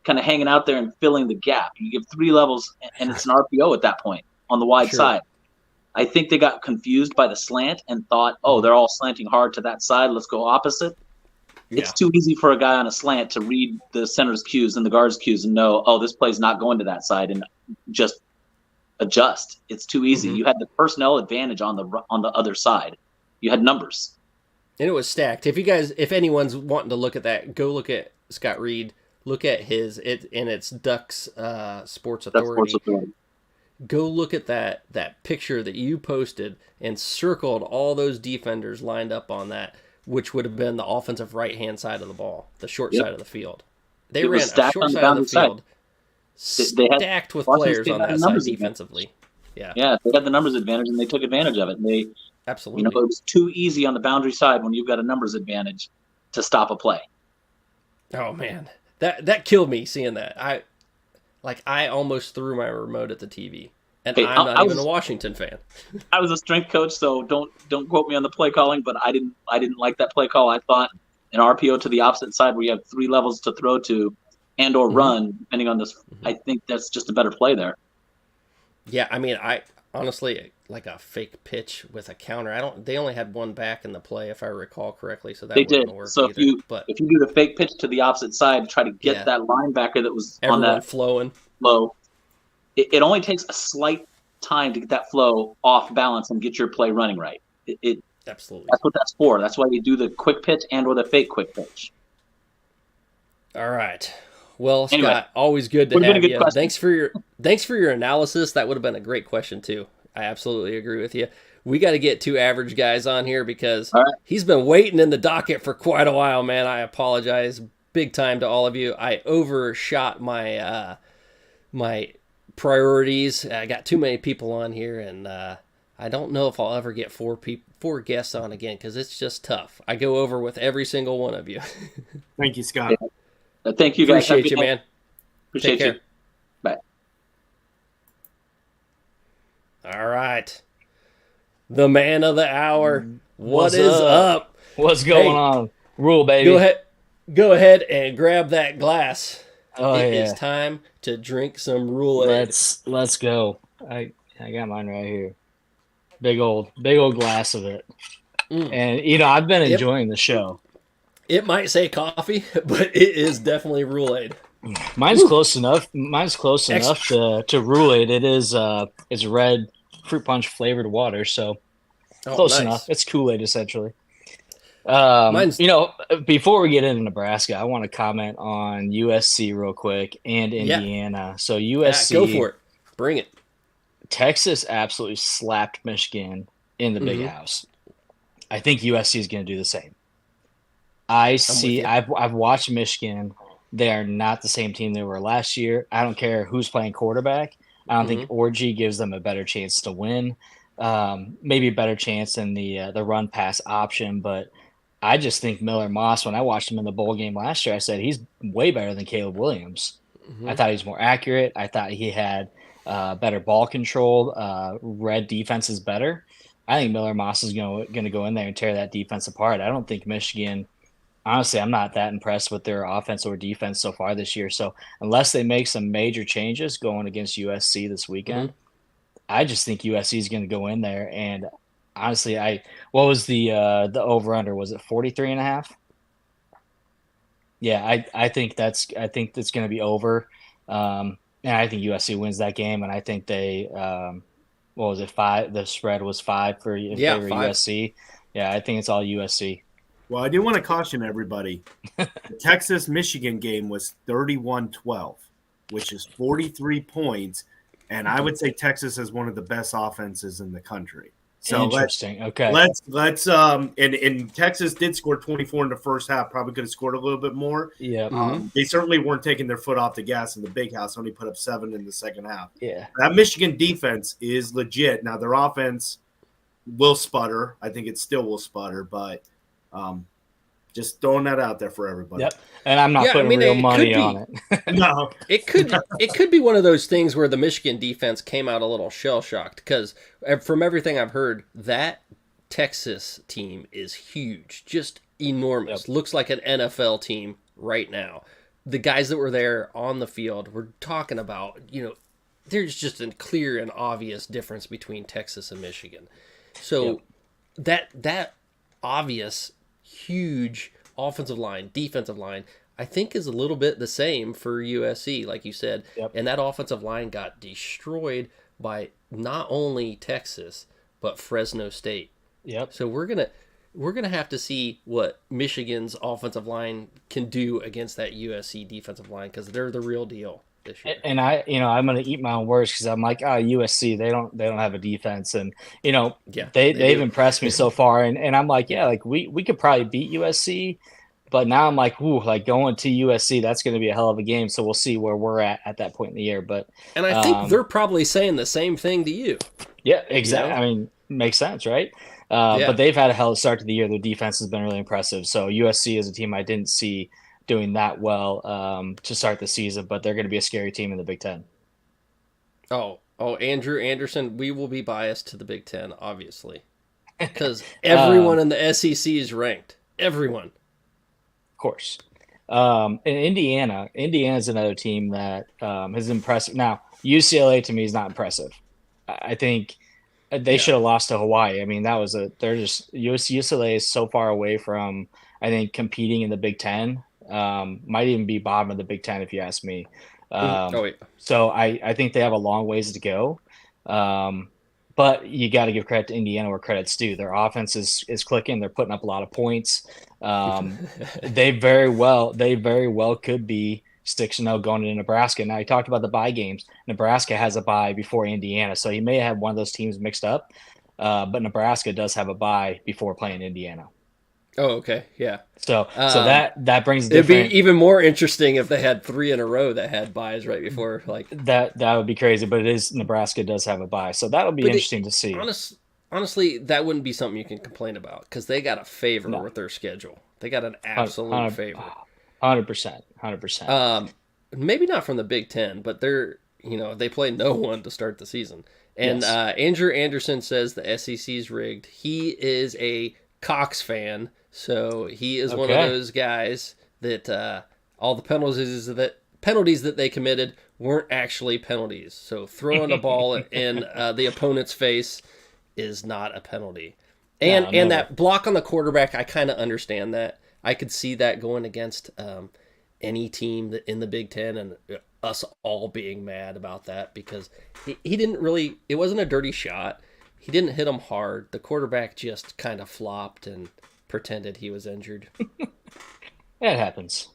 Speaker 13: kind of hanging out there and filling the gap. You give 3 levels, and it's an RPO at that point on the wide side. I think they got confused by the slant and thought, they're all slanting hard to that side. Let's go opposite. Yeah. It's too easy for a guy on a slant to read the center's cues and the guard's cues and know, this play's not going to that side and just adjust. It's too easy. You had the personnel advantage on the other side. You had numbers.
Speaker 1: And it was stacked. If anyone's wanting to look at that, go look at Scott Reed. Look at it's Ducks Sports Authority. Go look at that picture that you posted and circled all those defenders lined up on that, which would have been the offensive right-hand side of the ball, the short side of the field. They ran a short side of the field, stacked with players on that side defensively.
Speaker 13: Yeah, they had the numbers advantage, and they took advantage of it. And
Speaker 1: absolutely.
Speaker 13: It was too easy on the boundary side when you've got a numbers advantage to stop a play.
Speaker 1: Oh, man. That killed me seeing that. I almost threw my remote at the TV, and I'm not even a Washington fan.
Speaker 13: I was a strength coach, so don't quote me on the play calling, but I didn't like that play call. I thought an RPO to the opposite side where you have 3 levels to throw to and/or run, depending on this. I think that's just a better play there.
Speaker 1: Yeah, I mean, honestly, like a fake pitch with a counter. They only had one back in the play, if I recall correctly, so that
Speaker 13: They
Speaker 1: wouldn't
Speaker 13: did.
Speaker 1: work
Speaker 13: So
Speaker 1: either.
Speaker 13: if you do the fake pitch to the opposite side to try to get that linebacker that was
Speaker 1: everyone
Speaker 13: on that
Speaker 1: flowing
Speaker 13: flow, it only takes a slight time to get that flow off balance and get your play running right.
Speaker 1: Absolutely.
Speaker 13: That's what that's for. That's why you do the quick pitch and or the fake quick pitch.
Speaker 1: All right. Well, Scott,
Speaker 13: Anyway,
Speaker 1: always good to
Speaker 13: would've been
Speaker 1: have
Speaker 13: a good
Speaker 1: you.
Speaker 13: question.
Speaker 1: Thanks for your analysis. That would have been a great question too. I absolutely agree with you. We got to get 2 average guys on here because he's been waiting in the docket for quite a while, man. I apologize big time to all of you. I overshot my my priorities. I got too many people on here, and I don't know if I'll ever get 4 guests on again because it's just tough. I go over with every single one of you.
Speaker 12: Thank you, Scott.
Speaker 13: Thank you, guys.
Speaker 1: Appreciate you, man.
Speaker 13: Appreciate
Speaker 1: Take care.
Speaker 13: you. Bye.
Speaker 1: All right. The man of the hour.
Speaker 14: What's
Speaker 1: What is up?
Speaker 14: What's going on? Rule, baby.
Speaker 1: Go ahead and grab that glass.
Speaker 14: Oh,
Speaker 1: It
Speaker 14: yeah.
Speaker 1: is time to drink some Rule.
Speaker 14: Let's go. I got mine right here. Big old glass of it. And I've been enjoying the show.
Speaker 1: It might say coffee, but it is definitely Rule-Aid.
Speaker 14: Mine's close enough. Mine's close enough to Rule-Aid. It is it's red fruit punch flavored water, so close enough. It's Kool-Aid essentially. Before we get into Nebraska, I want to comment on USC real quick and Indiana. So USC,
Speaker 1: go for it. Bring it.
Speaker 14: Texas absolutely slapped Michigan in the Big House. I think USC is going to do the same. I've watched Michigan. They are not the same team they were last year. I don't care who's playing quarterback. I don't think Orgy gives them a better chance to win. Maybe a better chance than the run pass option, but I just think Miller Moss, when I watched him in the bowl game last year, I said he's way better than Caleb Williams. I thought he was more accurate. I thought he had better ball control, read defenses better. I think Miller Moss is going to go in there and tear that defense apart. I don't think Michigan – honestly, I'm not that impressed with their offense or defense so far this year. So unless they make some major changes going against USC this weekend, I just think USC is going to go in there. And honestly, what was the over-under? Was it 43.5? Yeah, I think that's going to be over. And I think USC wins that game. And I think they what was it, 5? The spread was 5 for favor of USC. Yeah, I think it's all USC.
Speaker 12: Well, I do want to caution everybody. The Texas-Michigan game was 31-12, which is 43 points, and I would say Texas is one of the best offenses in the country. So
Speaker 14: interesting. Okay.
Speaker 12: Let's and Texas did score 24 in the first half. Probably could have scored a little bit more.
Speaker 14: Yeah.
Speaker 12: They certainly weren't taking their foot off the gas in the Big House. Only put up 7 in the second half.
Speaker 14: Yeah.
Speaker 12: That Michigan defense is legit. Now their offense will sputter. I think it still will sputter, but just throwing that out there for everybody.
Speaker 14: Yep. And I'm not putting real money on it.
Speaker 12: No.
Speaker 1: It could be one of those things where the Michigan defense came out a little shell-shocked because from everything I've heard, that Texas team is huge, just enormous. Yep. Looks like an NFL team right now. The guys that were there on the field, we're talking about, there's just a clear and obvious difference between Texas and Michigan. So that obvious huge offensive line, defensive line, I think is a little bit the same for USC, like you said. Yep. And that offensive line got destroyed by not only Texas, but Fresno State.
Speaker 14: Yep.
Speaker 1: So we're gonna have to see what Michigan's offensive line can do against that USC defensive line because they're the real deal this year.
Speaker 14: And I'm gonna eat my own words because I'm like, USC, they don't have a defense, and they've impressed me so far, and I'm like, we could probably beat USC, but now I'm like, going to USC, that's going to be a hell of a game. So we'll see where we're at that point in the year. But
Speaker 1: I think they're probably saying the same thing to you.
Speaker 14: Yeah, exactly. I mean, makes sense, right? But they've had a hell of a start to the year. Their defense has been really impressive. So USC is a team I didn't see doing that well to start the season, but they're going to be a scary team in the Big Ten.
Speaker 1: Oh, Andrew Anderson, we will be biased to the Big Ten, obviously, because everyone in the SEC is ranked. Everyone.
Speaker 14: Of course. And Indiana's another team that is impressive. Now, UCLA to me is not impressive. I think they should have lost to Hawaii. I mean, UCLA is so far away from, I think, competing in the Big Ten. Might even be bottom of the Big Ten if you ask me. So I think they have a long ways to go. But you got to give credit to Indiana where credit's due. Their offense is clicking. They're putting up a lot of points. They very well could be 6-0 going into Nebraska. Now, you talked about the bye games. Nebraska has a bye before Indiana, so you may have one of those teams mixed up. But Nebraska does have a bye before playing Indiana.
Speaker 1: Oh, okay, yeah.
Speaker 14: So that brings
Speaker 1: it'd be even more interesting if they had 3 in a row that had byes right before. Like
Speaker 14: that would be crazy. But Nebraska does have a bye, so that'll be interesting to see.
Speaker 1: Honestly, that wouldn't be something you can complain about because they got a favor with their schedule. They got an absolute favor.
Speaker 14: 100%.
Speaker 1: Maybe not from the Big Ten, but they play no one to start the season. And Andrew Anderson says the SEC's rigged. He is a Cox fan, so he is one of those guys that all the penalties that they committed weren't actually penalties. So throwing a ball in the opponent's face is not a penalty. And that block on the quarterback, I kind of understand that. I could see that going against any team in the Big Ten and us all being mad about that because he didn't really, it wasn't a dirty shot. He didn't hit him hard. The quarterback just kind of flopped and pretended he was injured.
Speaker 14: It happens.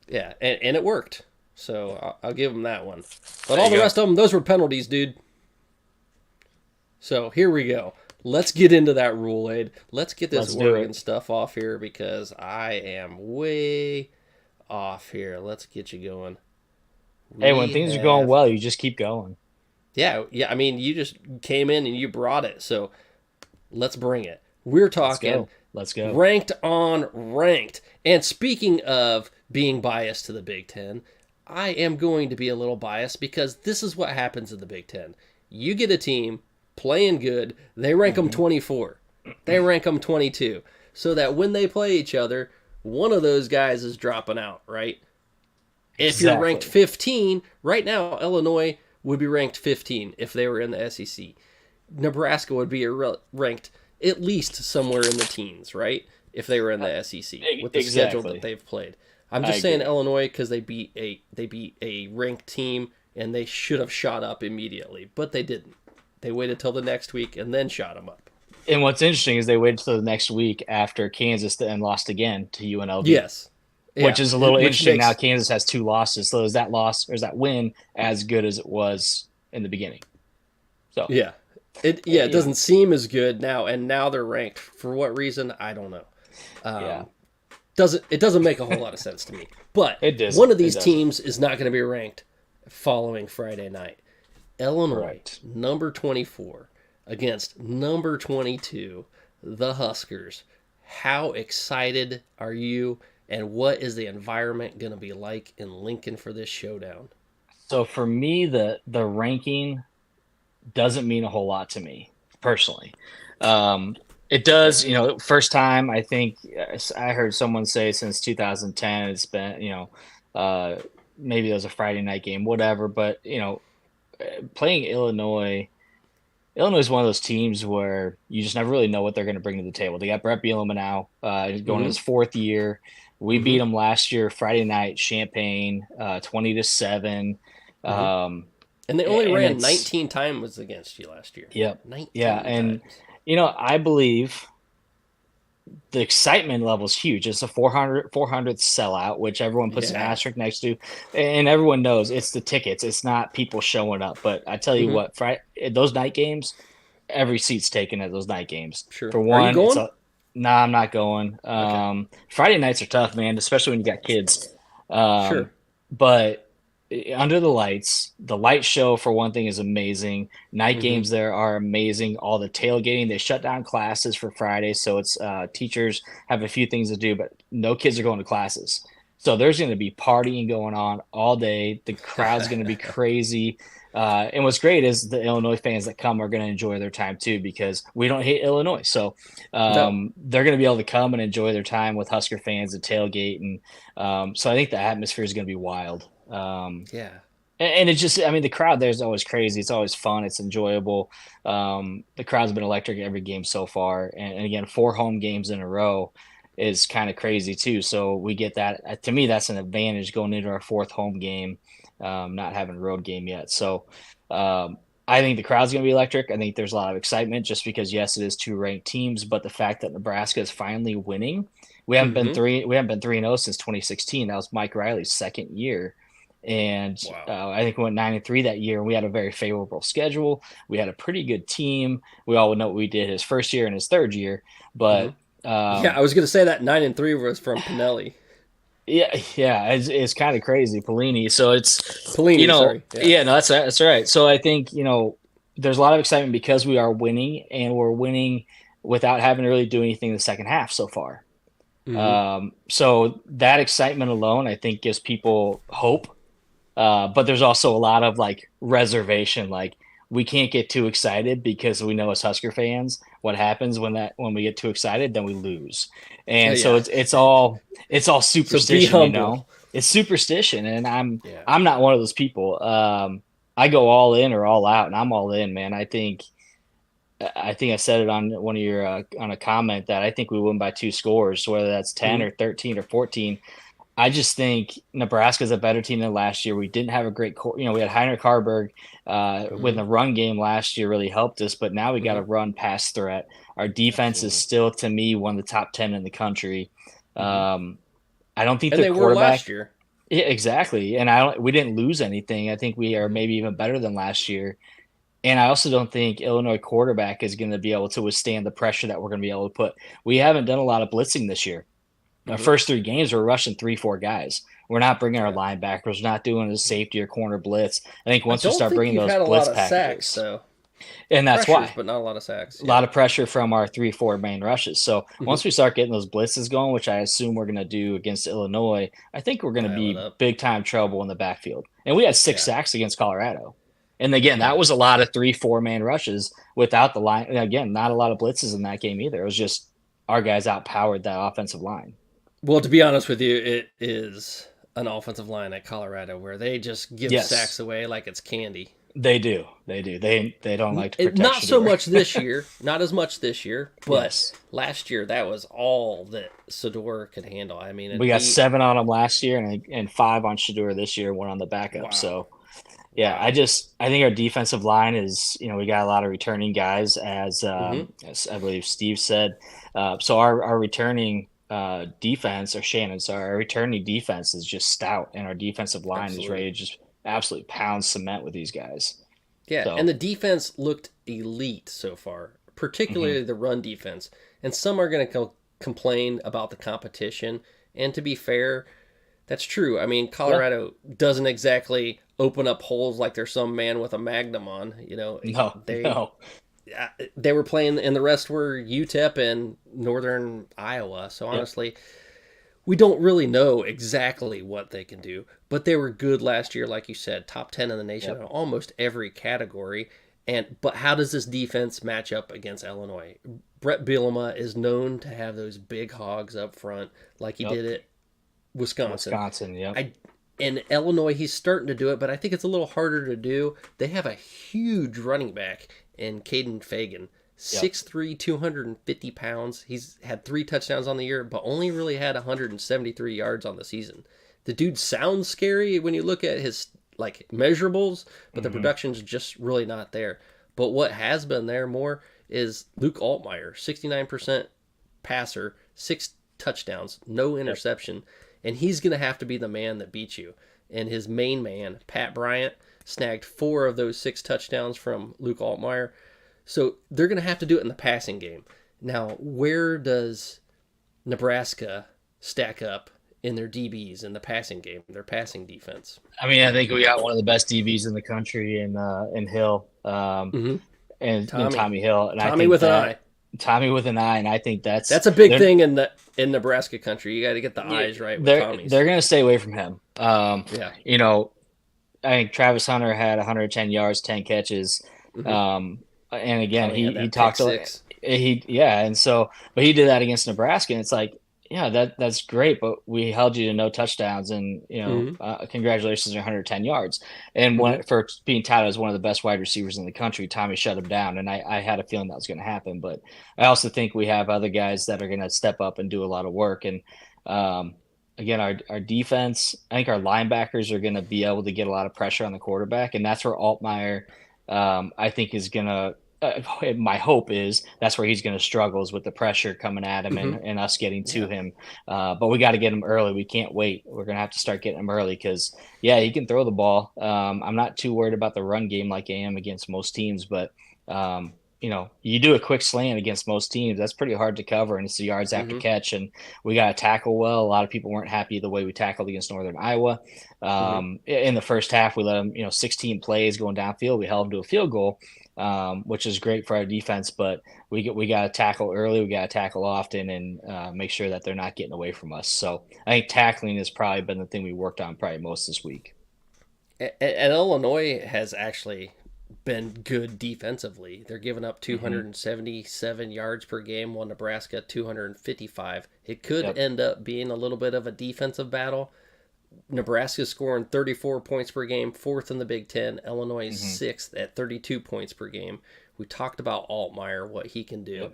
Speaker 1: Yeah, and it worked. So I'll give him that one. But all the rest of them, those were penalties, dude. So here we go. Let's get into that rule aid. Let's get this Oregon stuff off here because I am way off here. Let's get you going.
Speaker 14: Hey, when things are going well, you just keep going.
Speaker 1: Yeah. I mean, you just came in and you brought it. So let's bring it. We're talking
Speaker 14: Let's go.
Speaker 1: Ranked on ranked. And speaking of being biased to the Big Ten, I am going to be a little biased because this is what happens in the Big Ten. You get a team playing good, they rank them 24. They rank them 22. So that when they play each other, one of those guys is dropping out, right? If you're ranked 15, right now, Illinois would be ranked 15 if they were in the SEC. Nebraska would be ranked at least somewhere in the teens, right? If they were in the SEC with the schedule that they've played. I'm just saying Illinois because they beat a ranked team and they should have shot up immediately, but they didn't. They waited till the next week and then shot them up.
Speaker 14: And what's interesting is they waited till the next week after Kansas then lost again to UNLV.
Speaker 1: Yes.
Speaker 14: Yeah. Which is a little interesting. Now Kansas has 2 losses. So is that loss or is that win as good as it was in the beginning? So
Speaker 1: yeah. It doesn't seem as good now, and now they're ranked. For what reason? I don't know. It doesn't make a whole lot of sense to me. But one of these teams is not going to be ranked following Friday night. Illinois, number 24, against number 22, the Huskers. How excited are you, and what is the environment going to be like in Lincoln for this showdown?
Speaker 14: So for me, the ranking doesn't mean a whole lot to me, personally. It does, first time, I think, I heard someone say since 2010, it's been, maybe it was a Friday night game, whatever, but, playing Illinois is one of those teams where you just never really know what they're going to bring to the table. They got Brett Bielema now, going to his 4th year. We beat them last year, Friday night, Champaign, 20-7.
Speaker 1: And they only ran 19 times against you last year.
Speaker 14: Yep.
Speaker 1: 19
Speaker 14: and
Speaker 1: times.
Speaker 14: I believe the excitement level is huge. It's a 400th sellout, which everyone puts an asterisk next to, and everyone knows it's the tickets. It's not people showing up. But I tell you what, those night games, every seat's taken at those night games.
Speaker 1: Sure.
Speaker 14: For one,
Speaker 1: are you going?
Speaker 14: Nah, I'm not going. Okay. Friday nights are tough, man, especially when you got kids.
Speaker 1: Sure.
Speaker 14: But under the lights, the light show for one thing is amazing. Night games there are amazing. All the tailgating, they shut down classes for Friday, so it's teachers have a few things to do, but no kids are going to classes. So there's going to be partying going on all day. The crowd's going to be crazy. And what's great is the Illinois fans that come are going to enjoy their time too, because we don't hate Illinois. So they're going to be able to come and enjoy their time with Husker fans at tailgate. And so I think the atmosphere is going to be wild. And And it just, I mean, the crowd there is always crazy. It's always fun. It's enjoyable. The crowd's been electric every game so far. And again, 4 home games in a row is kind of crazy too. So we get that. To me, that's an advantage going into our 4th home game, not having a road game yet. So I think the crowd's going to be electric. I think there's a lot of excitement just because, yes, it is 2 ranked teams, but the fact that Nebraska is finally winning, we haven't been 3-0 since 2016. That was Mike Riley's 2nd year. And I think we went 9-3 that year, and we had a very favorable schedule. We had a pretty good team. We all know what we did his first year and his 3rd year, but
Speaker 1: I was going to say that 9-3 was from Pinelli.
Speaker 14: Yeah, it's kind of crazy, Pelini. So it's
Speaker 1: Pelini, sorry.
Speaker 14: Yeah, no, that's right. So I think there's a lot of excitement because we are winning, and we're winning without having to really do anything in the second half so far. So that excitement alone, I think, gives people hope. But there's also a lot of reservation. Like, we can't get too excited because we know as Husker fans what happens when we get too excited, then we lose. And so it's all superstition, It's superstition, and I'm not one of those people. I go all in or all out, and I'm all in, man. I think I said it on one of your on a comment that I think we win by 2 scores, whether that's 10 or 13 or 14. I just think Nebraska's a better team than last year. We didn't have a great we had Heinrich Harburg when the run game last year really helped us, but now we got a run pass threat. Our defense is still, to me, one of the top 10 in the country. I don't think
Speaker 1: they were last year.
Speaker 14: Yeah, exactly. And we didn't lose anything. I think we are maybe even better than last year. And I also don't think Illinois quarterback is going to be able to withstand the pressure that we're going to be able to put. We haven't done a lot of blitzing this year. Our first 3 games, we're rushing 3-4 guys. We're not bringing our linebackers, not doing a safety or corner blitz. I think once we start bringing those blitz packages,
Speaker 1: so.
Speaker 14: And that's why.
Speaker 1: But not a lot of sacks.
Speaker 14: A lot of pressure from our 3-4 main rushes. So once we start getting those blitzes going, which I assume we're going to do against Illinois, I think we're going to be big time trouble in the backfield. And we had 6 sacks against Colorado. And again, that was a lot of 3-4 man rushes without the line. And again, not a lot of blitzes in that game either. It was just our guys outpowered that offensive line.
Speaker 1: Well, to be honest with you, it is an offensive line at Colorado where they just give sacks away like it's candy.
Speaker 14: They do. They don't like to protect
Speaker 1: not so much this year, not as much this year, but last year that was all that Sador could handle. I mean,
Speaker 14: we got 7 on him last year and 5 on Shador this year, 1 on the backup. Wow. So yeah, I think our defensive line is, we got a lot of returning guys as I Bleav Steve said. So our returning defense, or Shannon, sorry, our returning defense is just stout, and our defensive line is ready to just absolutely pound cement with these guys.
Speaker 1: Yeah, and the defense looked elite so far, particularly the run defense. And some are going to complain about the competition, and to be fair, that's true. I mean, Colorado doesn't exactly open up holes like there's some man with a magnum on.
Speaker 14: No.
Speaker 1: They were playing, and the rest were UTEP and Northern Iowa. So honestly, we don't really know exactly what they can do, but they were good last year, like you said, top 10 in the nation in almost every category. But how does this defense match up against Illinois? Brett Bielema is known to have those big hogs up front, like he did at Wisconsin. And Illinois, he's starting to do it, but I think it's a little harder to do. They have a huge running back in Caden Fagan, 6'3", 250 pounds. He's had 3 touchdowns on the year, but only really had 173 yards on the season. The dude sounds scary when you look at his measurables, but the production's just really not there. But what has been there more is Luke Altmaier, 69% passer, 6 touchdowns, no interception. And he's going to have to be the man that beats you. And his main man, Pat Bryant, snagged 4 of those 6 touchdowns from Luke Altmaier. So they're going to have to do it in the passing game. Now, where does Nebraska stack up in their DBs in the passing game, their passing defense?
Speaker 14: I mean, I think we got one of the best DBs in the country in Hill, and Tommy Hill. And
Speaker 1: Tommy with an eye.
Speaker 14: Tommy with an eye, and I think that's
Speaker 1: a big thing in Nebraska country. You got to get the eyes right with Tommy's.
Speaker 14: They're going to stay away from him. I think Travis Hunter had 110 yards, 10 catches. And again, he talked but he did that against Nebraska, and it's like, Yeah, that's great, but we held you to no touchdowns, and congratulations on 110 yards. And for being touted as one of the best wide receivers in the country, Tommy shut him down, and I had a feeling that was going to happen. But I also think we have other guys that are going to step up and do a lot of work. And again, our defense, I think our linebackers are going to be able to get a lot of pressure on the quarterback, and that's where Altmaier, I think, is going to. My hope is that's where he's going to struggle, is with the pressure coming at him and us getting to him. But we got to get him early. We can't wait. We're going to have to start getting him early because, he can throw the ball. I'm not too worried about the run game like I am against most teams, but you do a quick slant against most teams, that's pretty hard to cover, and it's the yards after catch, and we got to tackle well. A lot of people weren't happy the way we tackled against Northern Iowa. In the first half, we let them, 16 plays going downfield. We held them to a field goal, which is great for our defense, but we got to tackle early. We got to tackle often and make sure that they're not getting away from us. So I think tackling has probably been the thing we worked on probably most this week.
Speaker 1: And Illinois has actually been good defensively. They're giving up 277 yards per game, while Nebraska 255. It could end up being a little bit of a defensive battle. Nebraska scoring 34 points per game, fourth in the Big Ten. Illinois is sixth at 32 points per game. We talked about Altmaier, what he can do.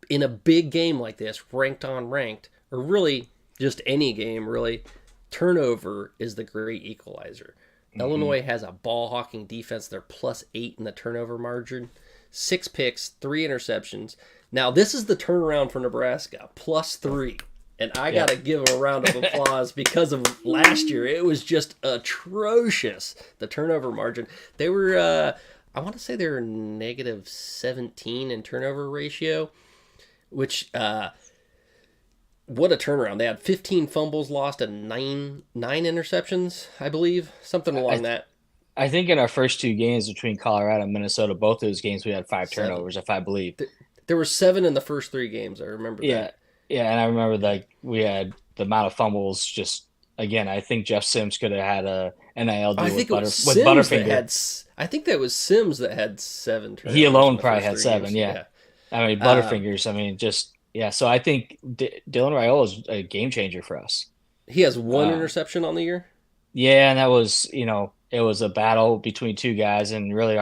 Speaker 1: In a big game like this, ranked on ranked, or really just any game, really, turnover is the great equalizer. Illinois has a ball hawking defense. They're +8 in the turnover margin, 6 picks, 3 interceptions. Now, this is the turnaround for Nebraska, +3. And I got to give them a round of applause because of last year. It was just atrocious, the turnover margin. They were, I want to say they were -17 in turnover ratio, which, what a turnaround. They had 15 fumbles lost and nine interceptions, I believe, something along that.
Speaker 14: I think in our first 2 games between Colorado and Minnesota, both those games we had 5 turnovers, if I believe.
Speaker 1: There were 7 in the first 3 games. I remember that.
Speaker 14: Yeah, and I remember we had the amount of fumbles. Just again, I think Jeff Sims could have had a NIL deal with Butterfinger.
Speaker 1: I think that was Sims that had 7 turnovers.
Speaker 14: He alone probably had 7. Yeah. I mean, Butterfingers. So I think Dylan Raiola is a game changer for us.
Speaker 1: He has 1 interception on the year.
Speaker 14: Yeah, and that was it was a battle between 2 guys, and really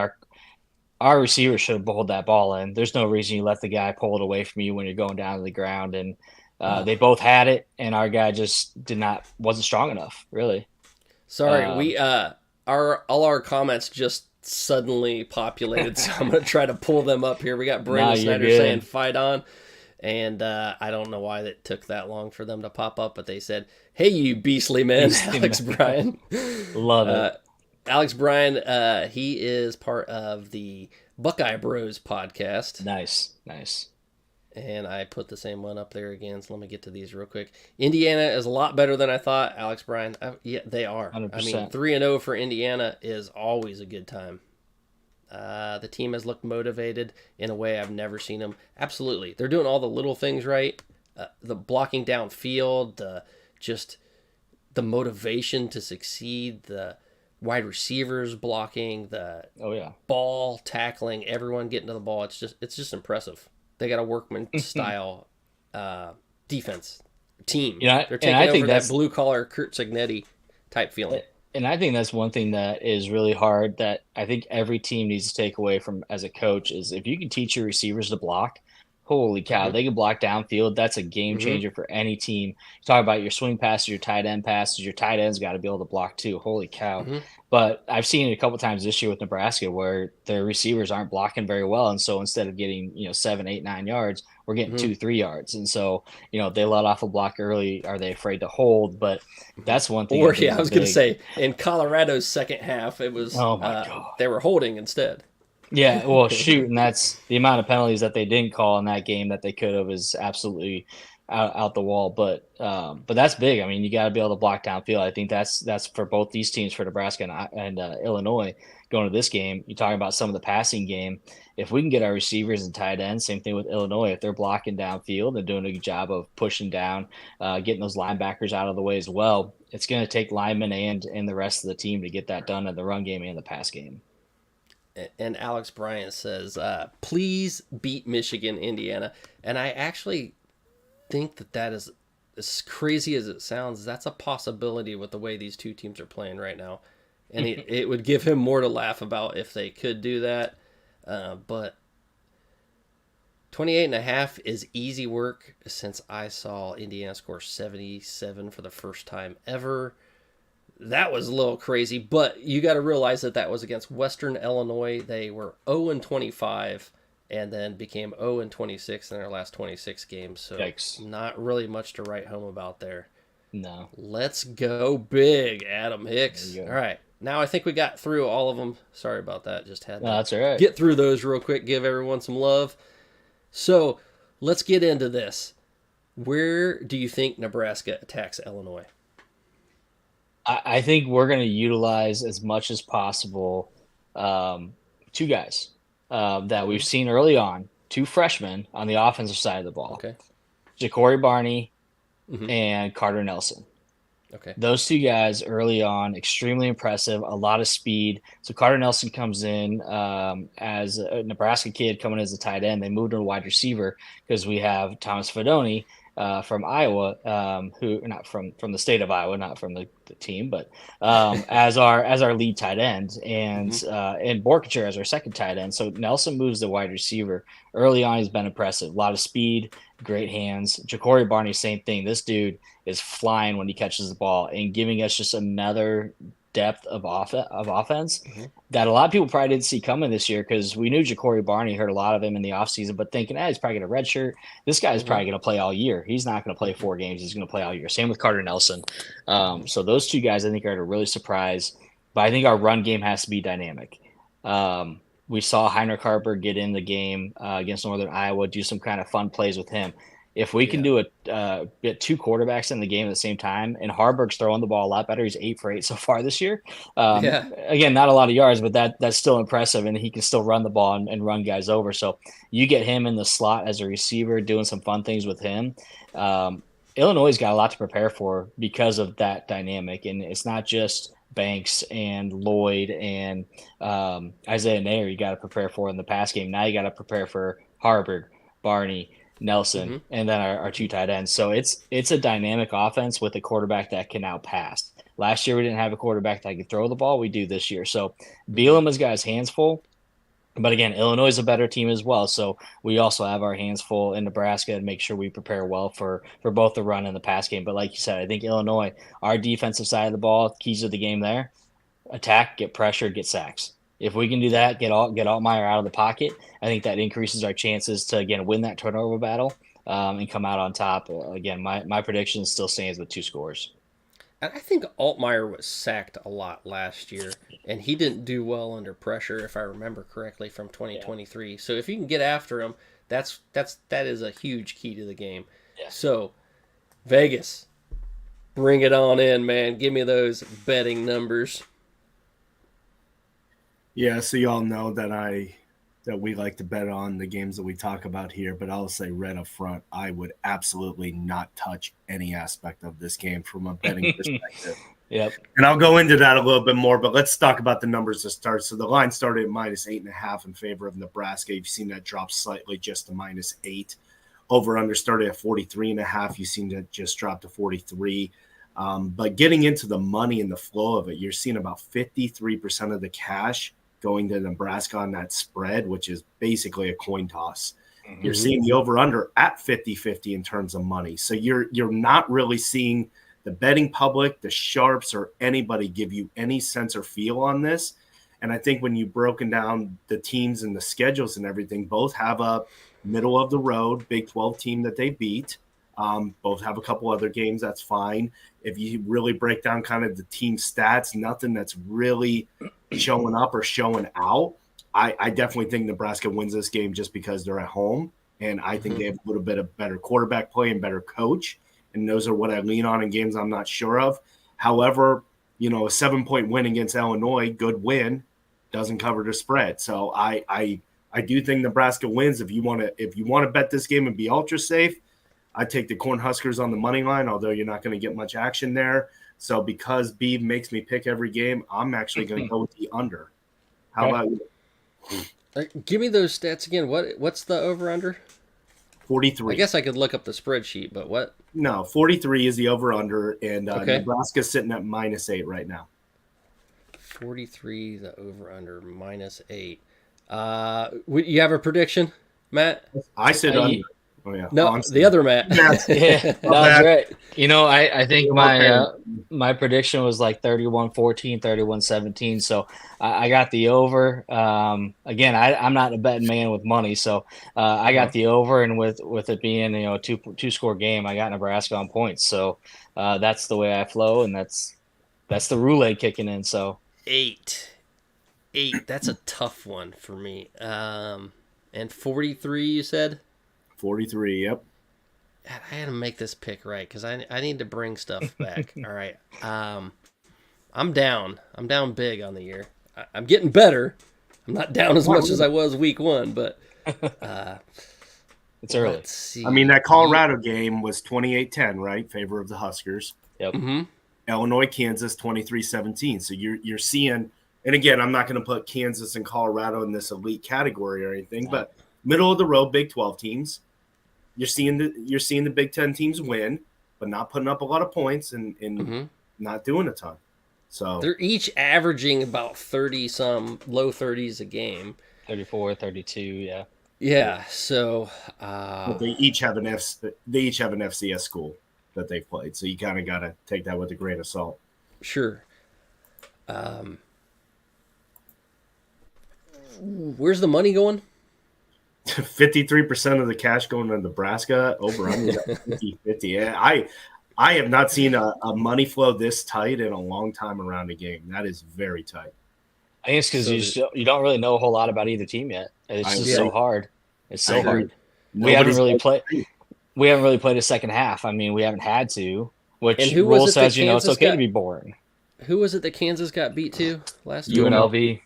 Speaker 14: our receivers should have bowled that ball in. There's no reason you let the guy pull it away from you when you're going down to the ground. And they both had it, and our guy just wasn't strong enough, really.
Speaker 1: Sorry, all our comments just suddenly populated, so I'm going to try to pull them up here. We got Brandon Snyder saying fight on, and I don't know why it took that long for them to pop up, but they said, "Hey, you beastly men," Alex Bryan.
Speaker 14: Love it.
Speaker 1: Alex Bryan, he is part of the Buckeye Bros podcast.
Speaker 14: Nice.
Speaker 1: And I put the same one up there again, so let me get to these real quick. Indiana is a lot better than I thought, Alex Bryan. Yeah, they are.
Speaker 14: 100%.
Speaker 1: I mean, 3-0 for Indiana is always a good time. The team has looked motivated in a way I've never seen them. Absolutely. They're doing all the little things right. The blocking downfield, the motivation to succeed, the wide receivers blocking, the ball tackling, everyone getting to the ball. It's just impressive. They got a workman style defense team. They're taking over that blue collar Curt Cignetti type feeling.
Speaker 14: And I think that's one thing that is really hard that I think every team needs to take away from as a coach is if you can teach your receivers to block, holy cow, they can block downfield. That's a game changer for any team. You talk about your swing passes, your tight end passes, your tight ends got to be able to block too. Holy cow. But I've seen it a couple times this year with Nebraska where their receivers aren't blocking very well. And so instead of getting, 7, 8, 9 yards, we're getting 2, 3 yards. And so, they let off a block early. Are they afraid to hold? But that's one thing.
Speaker 1: Or, I was going to say, in Colorado's second half, it was they were holding instead.
Speaker 14: Yeah, well, shoot, and that's the amount of penalties that they didn't call in that game that they could have is absolutely out the wall. But that's big. I mean, you got to be able to block downfield. I think that's for both these teams, for Nebraska and Illinois, going to this game. You're talking about some of the passing game. If we can get our receivers and tight ends, same thing with Illinois. If they're blocking downfield and doing a good job of pushing down, getting those linebackers out of the way as well, it's going to take linemen and the rest of the team to get that done in the run game and the pass game.
Speaker 1: And Alex Bryan says, please beat Michigan, Indiana. And I actually think that is, as crazy as it sounds, that's a possibility with the way these two teams are playing right now. And it would give him more to laugh about if they could do that. But 28.5 is easy work since I saw Indiana score 77 for the first time ever. That was a little crazy, but you got to realize that was against Western Illinois. They were 0-25 and then became 0-26 in their last 26 games. So
Speaker 14: Yikes.
Speaker 1: Not really much to write home about there.
Speaker 14: No.
Speaker 1: Let's go big, Adam Hicks. All right. Now I think we got through all of them. Sorry about that. Just had to
Speaker 14: that's all right.
Speaker 1: Get through those real quick, give everyone some love. So let's get into this. Where do you think Nebraska attacks Illinois?
Speaker 14: I think we're going to utilize as much as possible two guys that we've seen early on, two freshmen on the offensive side of the ball.
Speaker 1: Okay.
Speaker 14: Ja'Cory Barney and Carter Nelson.
Speaker 1: Okay.
Speaker 14: Those two guys early on, extremely impressive, a lot of speed. So Carter Nelson comes in as a Nebraska kid coming as a tight end. They moved to a wide receiver because we have Thomas Fedoni from Iowa, who not from the state of Iowa, not from the team, but as our lead tight end, and Borkacher as our second tight end. So Nelson moves to wide receiver. Early on, he's been impressive. A lot of speed, great hands. Ja'Cory Barney, same thing. This dude is flying when he catches the ball and giving us just another depth of offense that a lot of people probably didn't see coming this year, because we knew Ja'Cory Barney, heard a lot of him in the offseason, but thinking, he's probably going to redshirt. This guy's probably going to play all year. He's not going to play 4 games. He's going to play all year. Same with Carter Nelson. So those two guys I think are going to really surprise, but I think our run game has to be dynamic. We saw Heinrich Harper get in the game against Northern Iowa, do some kind of fun plays with him. If we can do get 2 quarterbacks in the game at the same time, and Harburg's throwing the ball a lot better. He's 8 for 8 so far this year. Again, not a lot of yards, but that's still impressive, and he can still run the ball and run guys over. So you get him in the slot as a receiver, doing some fun things with him. Illinois' got a lot to prepare for because of that dynamic, and it's not just Banks and Lloyd and Isaiah Nair you got to prepare for in the pass game. Now you got to prepare for Harburg, Barney, Nelson, and then our 2 tight ends. So it's a dynamic offense with a quarterback that can outpass. Last year we didn't have a quarterback that could throw the ball. We do this year. So Bleav has got his hands full. But again, Illinois is a better team as well. So we also have our hands full in Nebraska and make sure we prepare well for both the run and the pass game. But like you said, I think Illinois, our defensive side of the ball, keys of the game there, attack, get pressure, get sacks. If we can do that, get Altmaier out of the pocket, I think that increases our chances to, again, win that turnover battle and come out on top. Again, my prediction still stands with 2 scores.
Speaker 1: And I think Altmaier was sacked a lot last year, and he didn't do well under pressure, if I remember correctly, from 2023. So if you can get after him, that is a huge key to the game.
Speaker 14: Yeah.
Speaker 1: So Vegas, bring it on in, man. Give me those betting numbers.
Speaker 12: Yeah, so y'all know that we like to bet on the games that we talk about here, but I'll say right up front, I would absolutely not touch any aspect of this game from a betting perspective.
Speaker 14: Yep.
Speaker 12: And I'll go into that a little bit more, but let's talk about the numbers to start. So the line started at -8.5 in favor of Nebraska. You've seen that drop slightly just to -8. Over-under started at 43.5. You've seen that just drop to 43. But getting into the money and the flow of it, you're seeing about 53% of the cash going to Nebraska on that spread, which is basically a coin toss. You're seeing the over-under at 50-50 in terms of money. So you're not really seeing the betting public, the sharps, or anybody give you any sense or feel on this. And I think when you've broken down the teams and the schedules and everything, both have a middle-of-the-road Big 12 team that they beat. Both have a couple other games, that's fine. If you really break down kind of the team stats, nothing that's really showing up or showing out. I definitely think Nebraska wins this game just because they're at home, and I think they have a little bit of better quarterback play and better coach, and those are what I lean on in games I'm not sure of. However, a 7-point win against Illinois, good win, doesn't cover the spread. So I do think Nebraska wins. If you want to bet this game and be ultra safe, I take the Cornhuskers on the money line, although you're not going to get much action there. So because Bleav makes me pick every game, I'm actually going to go with the under. How about you?
Speaker 1: Give me those stats again. What's the over-under?
Speaker 12: 43.
Speaker 1: I guess I could look up the spreadsheet, but what?
Speaker 12: No, 43 is the over-under, and
Speaker 1: Okay.
Speaker 12: Nebraska's sitting at -8 right now.
Speaker 1: 43, the over-under, -8. You have a prediction, Matt?
Speaker 12: I said under. Oh, yeah.
Speaker 1: No,
Speaker 12: I'm
Speaker 1: the other Matt.
Speaker 14: Yeah, that's right. You know, I think my prediction was like 31-14, 31-17. So I got the over. Again, I'm not a betting man with money, so I got the over, and with it being a two score game, I got Nebraska on points. So that's the way I flow, and that's the roulette kicking in. So
Speaker 1: 8. That's a tough one for me. And 43, you said?
Speaker 12: 43, yep.
Speaker 1: I had to make this pick right because I need to bring stuff back. All right. I'm down. I'm down big on the year. I'm getting better. I'm not down as much as I was week 1, but
Speaker 14: it's early.
Speaker 1: Let's see.
Speaker 12: I mean, that Colorado game was 28-10, right? Favor of the Huskers.
Speaker 14: Yep.
Speaker 1: Mm-hmm.
Speaker 12: Illinois, Kansas, 23-17. So you're seeing, and again, I'm not going to put Kansas and Colorado in this elite category or anything, but middle of the road Big 12 teams. You're seeing the Big 10 teams win, but not putting up a lot of points and not doing a ton. So
Speaker 1: they're each averaging about 30-some, low 30s a game.
Speaker 14: 34, 32, yeah.
Speaker 1: Yeah, so
Speaker 12: but they each have an FCS school that they've played, so you kind of got to take that with a grain of salt.
Speaker 1: Sure. Where's the money going?
Speaker 12: 53% of the cash going to Nebraska, over under 50-50. I have not seen a money flow this tight in a long time around a game. That is very tight.
Speaker 14: I think it's because you don't really know a whole lot about either team yet. It's just so hard. It's so hard. We haven't really played a second half. I mean, we haven't had to, which rule says it's okay to be boring.
Speaker 1: Who was it that Kansas got beat to last year?
Speaker 14: UNLV.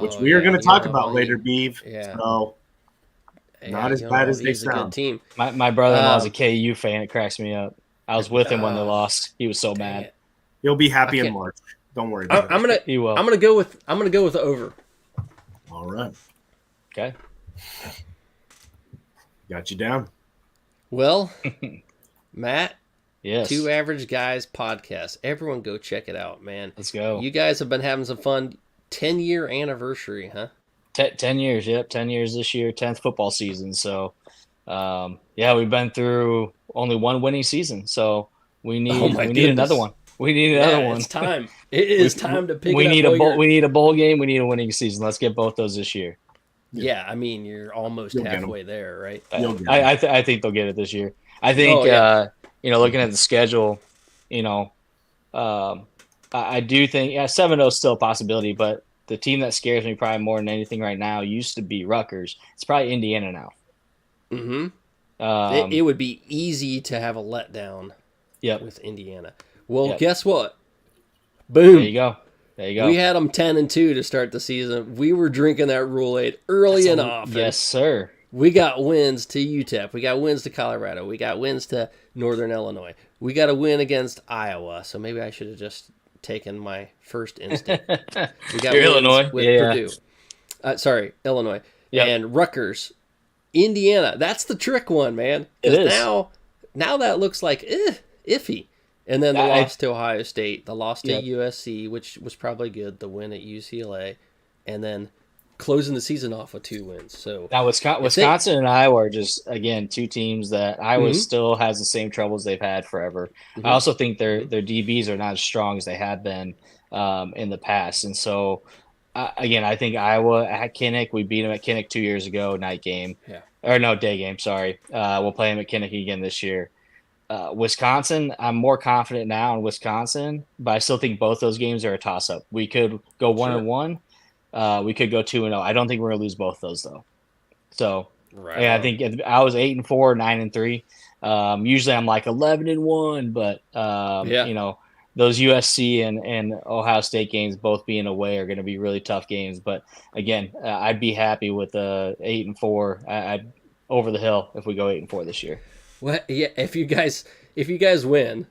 Speaker 12: Which we are going to talk about later, Bleav.
Speaker 1: Yeah.
Speaker 12: So not as bad as they sound.
Speaker 1: A good team.
Speaker 14: My brother-in-law's a KU fan. It cracks me up. I was with him when they lost. He was so mad.
Speaker 12: He'll be happy in March. Don't worry about
Speaker 1: it.
Speaker 14: He will.
Speaker 1: I'm gonna go with the over.
Speaker 12: All right.
Speaker 14: Okay.
Speaker 12: Got you down.
Speaker 1: Well, Matt.
Speaker 14: Yes.
Speaker 1: Two Average Guys Podcast. Everyone go check it out, man.
Speaker 14: Let's go.
Speaker 1: You guys have been having some fun. 10-year anniversary, huh?
Speaker 14: 10 years, yep. 10 years this year, 10th football season. So, we've been through only one winning season. So we need another one. We need another one.
Speaker 1: It's time. It is time to pick
Speaker 14: we
Speaker 1: it
Speaker 14: need
Speaker 1: up.
Speaker 14: We need a bowl game. We need a winning season. Let's get both those this year.
Speaker 1: Yeah, I mean, you're almost halfway there, right?
Speaker 14: I think they'll get it this year. I think, looking at the schedule, I do think 7-0 is still a possibility, but the team that scares me probably more than anything right now used to be Rutgers. It's probably Indiana now.
Speaker 1: Mm-hmm. It would be easy to have a letdown with Indiana. Well, guess what? Boom.
Speaker 14: There you go.
Speaker 1: We had them 10-2 to start the season. We were drinking that Rule 8 early and often.
Speaker 14: Yes, sir.
Speaker 1: We got wins to UTEP. We got wins to Colorado. We got wins to Northern Illinois. We got a win against Iowa. So maybe I should have just taken my first instinct. We got
Speaker 14: Illinois
Speaker 1: with Purdue. Illinois.
Speaker 14: Yep.
Speaker 1: And Rutgers. Indiana. That's the trick one, man.
Speaker 14: It is.
Speaker 1: Now that looks like iffy. And then the loss to Ohio State, the loss to USC, which was probably good, the win at UCLA, and then closing the season off with 2 wins. So
Speaker 14: now Wisconsin and Iowa are just, again, 2 teams that Iowa still has the same troubles they've had forever. Mm-hmm. I also think their DBs are not as strong as they have been in the past. And so, again, I think Iowa at Kinnick, we beat them at Kinnick 2 years ago, night game.
Speaker 1: Yeah.
Speaker 14: Or no, day game, sorry. We'll play them at Kinnick again this year. Wisconsin, I'm more confident now in Wisconsin, but I still think both those games are a toss-up. We could go 1-1. We could go 2-0. I don't think we're gonna lose both those though. So I think if I was 8-4, 9-3. Usually I'm like 11-1, but those USC and Ohio State games both being away are going to be really tough games. But again, I'd be happy with 8-4. I'd over the hill if we go 8-4 this year.
Speaker 1: Well, yeah, if you guys win,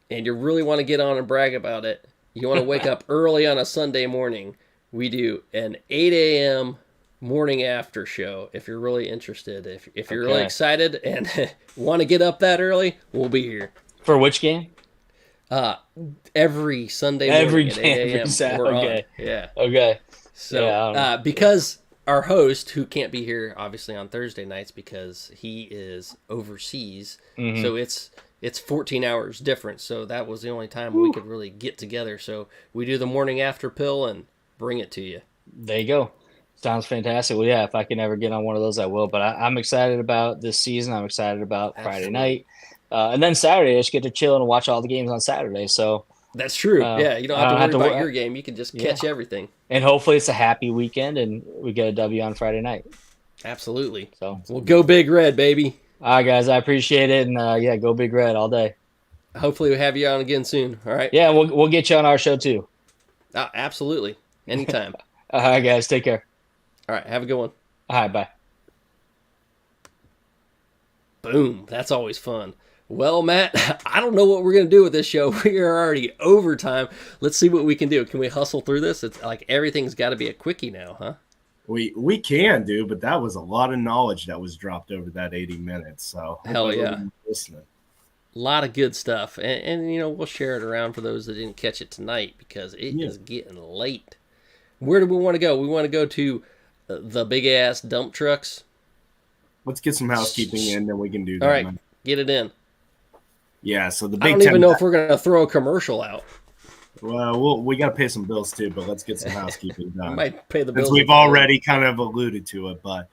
Speaker 1: and you really want to get on and brag about it, you want to wake up early on a Sunday morning. We do an 8 a.m. morning after show. If you're really interested, if you're really excited and want to get up that early, we'll be here.
Speaker 14: For which game?
Speaker 1: Every Sunday morning
Speaker 14: every
Speaker 1: at
Speaker 14: game,
Speaker 1: 8 a.m. We're on. Yeah.
Speaker 14: Okay.
Speaker 1: So because our host, who can't be here obviously on Thursday nights because he is overseas, so it's 14 hours different. So that was the only time we could really get together. So we do the morning after pill and bring it to you.
Speaker 14: There you go. Sounds fantastic. Well, yeah, if I can ever get on one of those, I will. But I'm excited about this season. I'm excited about Friday night. And then Saturday, I just get to chill and watch all the games on Saturday. So
Speaker 1: that's true. Yeah, you don't have to worry about your game. You can just catch everything.
Speaker 14: And hopefully it's a happy weekend and we get a W on Friday night.
Speaker 1: Absolutely.
Speaker 14: So
Speaker 1: we'll go Big Red, baby.
Speaker 14: All right, guys. I appreciate it. And go Big Red all day.
Speaker 1: Hopefully we'll have you on again soon. All right.
Speaker 14: Yeah, we'll get you on our show too.
Speaker 1: Absolutely. Anytime.
Speaker 14: All right, guys. Take care.
Speaker 1: All right. Have a good one.
Speaker 14: All right. Bye.
Speaker 1: Boom. That's always fun. Well, Matt, I don't know what we're going to do with this show. We are already overtime. Let's see what we can do. Can we hustle through this? It's like everything's got to be a quickie now, huh?
Speaker 12: We can do, but that was a lot of knowledge that was dropped over that 80 minutes. So
Speaker 1: hell yeah.
Speaker 12: Listening.
Speaker 1: A lot of good stuff. And we'll share it around for those that didn't catch it tonight because it is getting late. Where do we want to go? We want to go to the big-ass dump trucks.
Speaker 12: Let's get some housekeeping in, then we can do that.
Speaker 1: All right, get it in.
Speaker 12: Yeah, so the Big
Speaker 1: I don't even know if we're going to throw a commercial out.
Speaker 12: Well, we got to pay some bills too, but let's get some housekeeping done.
Speaker 1: I might pay the bills.
Speaker 12: Since we've already kind of alluded to it, but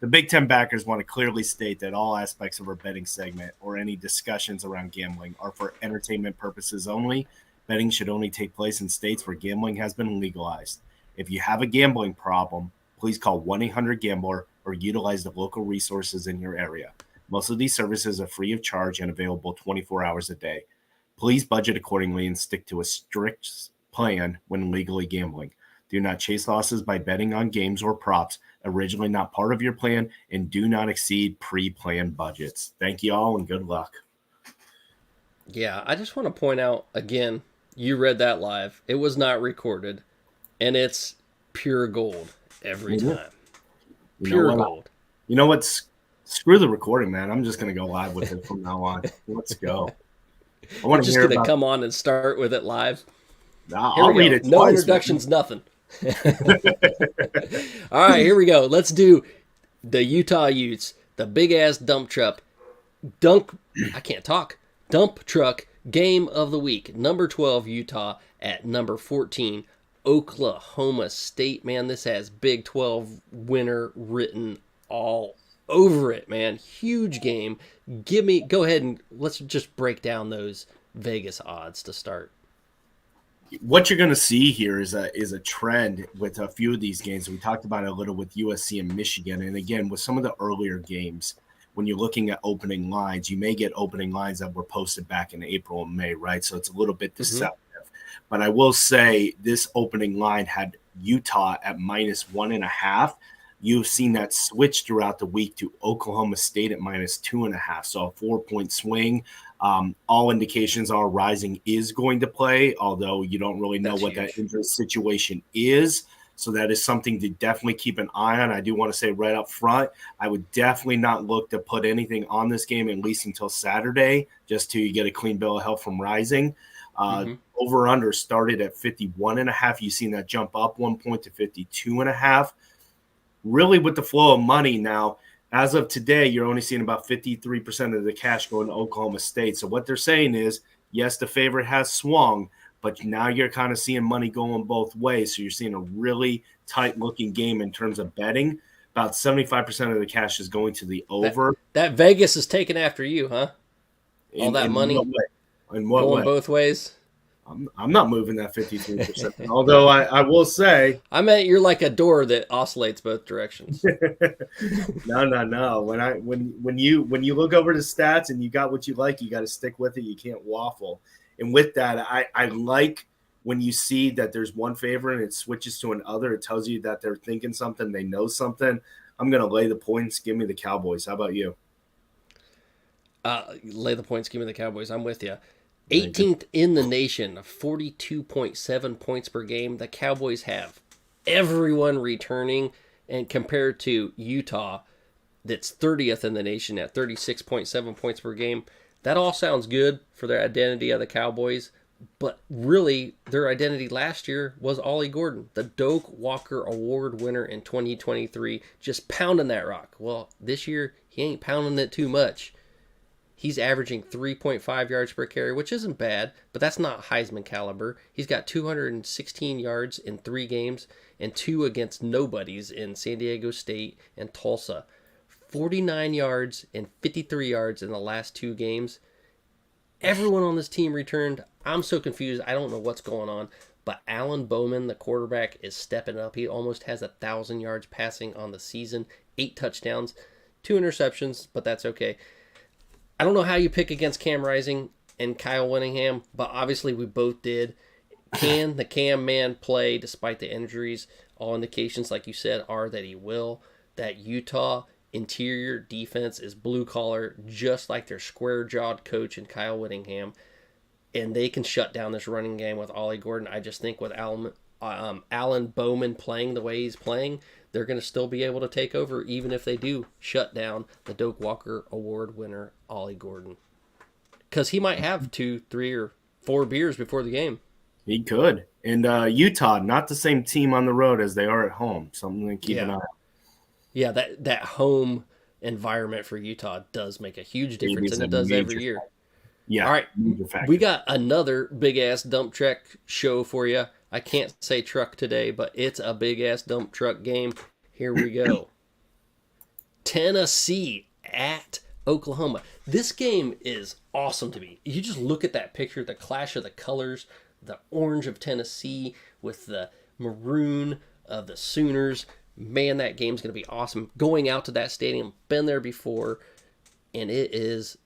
Speaker 12: the Big Ten backers want to clearly state that all aspects of our betting segment or any discussions around gambling are for entertainment purposes only. Betting should only take place in states where gambling has been legalized. If you have a gambling problem, please call 1-800-GAMBLER or utilize the local resources in your area. Most of these services are free of charge and available 24 hours a day. Please budget accordingly and stick to a strict plan when legally gambling. Do not chase losses by betting on games or props originally not part of your plan, and do not exceed pre-planned budgets. Thank you all and good luck.
Speaker 1: Yeah, I just want to point out again, you read that live. It was not recorded, and it's pure gold every time. Pure gold.
Speaker 12: You know what's screw the recording, man. I'm just going to go live with it from now on. Let's go.
Speaker 1: We're just going to come on and start with it live.
Speaker 12: I'll read it.
Speaker 1: No introductions, nothing. All right, here we go. Let's do the Utah Utes, the big-ass dump truck game of the week. Number 12, Utah, at number 14, Oklahoma State. Man, this has Big 12 winner written all over it, man. Huge game. Go ahead and let's just break down those Vegas odds to start.
Speaker 12: What you're going to see here is a trend with a few of these games. We talked about it a little with USC and Michigan. And again, with some of the earlier games, when you're looking at opening lines, you may get opening lines that were posted back in April and May, right? So it's a little bit deceptive. But I will say this opening line had Utah at -1.5. You've seen that switch throughout the week to Oklahoma State at -2.5. So a 4-point swing. All indications are Rising is going to play, although you don't really know what that injury situation is. So that is something to definitely keep an eye on. I do want to say right up front, I would definitely not look to put anything on this game at least until Saturday, just to get a clean bill of health from Rising. Over-under started at 51.5. You've seen that jump up 1 point to 52.5. Really with the flow of money now, as of today, you're only seeing about 53% of the cash going to Oklahoma State. So what they're saying is, yes, the favorite has swung, but now you're kind of seeing money going both ways. So you're seeing a really tight-looking game in terms of betting. About 75% of the cash is going to the over.
Speaker 1: That Vegas is taking after you, huh? All that money?
Speaker 12: In what
Speaker 1: going
Speaker 12: way?
Speaker 1: both ways?
Speaker 12: I'm not moving that 53%. Although I will say,
Speaker 1: I meant you're like a door that oscillates both directions.
Speaker 12: No. When you look over the stats and you got what you like, you got to stick with it. You can't waffle. And with that, I like when you see that there's one favorite and it switches to another. It tells you that they're thinking something, they know something. I'm going to lay the points. Give me the Cowboys. How about you?
Speaker 1: Lay the points. Give me the Cowboys. I'm with you. 18th in the nation, 42.7 points per game. The Cowboys have everyone returning, and compared to Utah, that's 30th in the nation at 36.7 points per game. That all sounds good for their identity of the Cowboys, but really their identity last year was Ollie Gordon, the Doak Walker Award winner in 2023, just pounding that rock. Well, this year he ain't pounding it too much. He's averaging 3.5 yards per carry, which isn't bad, but that's not Heisman caliber. He's got 216 yards in 3 games and 2 against nobodies in San Diego State and Tulsa. 49 yards and 53 yards in the last 2 games. Everyone on this team returned. I'm so confused. I don't know what's going on. But Alan Bowman, the quarterback, is stepping up. He almost has 1,000 yards passing on the season. 8 touchdowns, 2 interceptions, but that's okay. I don't know how you pick against Cam Rising and Kyle Whittingham, but obviously we both did. Can the Cam man play despite the injuries? All indications, like you said, are that he will. That Utah interior defense is blue collar, just like their square-jawed coach and Kyle Whittingham, and they can shut down this running game with Ollie Gordon. I just think with Alan Bowman playing the way he's playing, they're going to still be able to take over, even if they do shut down the Doak Walker Award winner Ollie Gordon, because he might have 2, 3, or 4 beers before the game.
Speaker 12: He could. And Utah, not the same team on the road as they are at home. Something to keep an eye on. Yeah,
Speaker 1: that home environment for Utah does make a huge difference, and it does every year.
Speaker 12: Yeah.
Speaker 1: All right, we got another big-ass dump truck show for you. I can't say truck today, but it's a big-ass dump truck game. Here we go. Tennessee at Oklahoma. This game is awesome to me. You just look at that picture, the clash of the colors, the orange of Tennessee with the maroon of the Sooners. Man, that game's going to be awesome. Going out to that stadium, been there before, and it is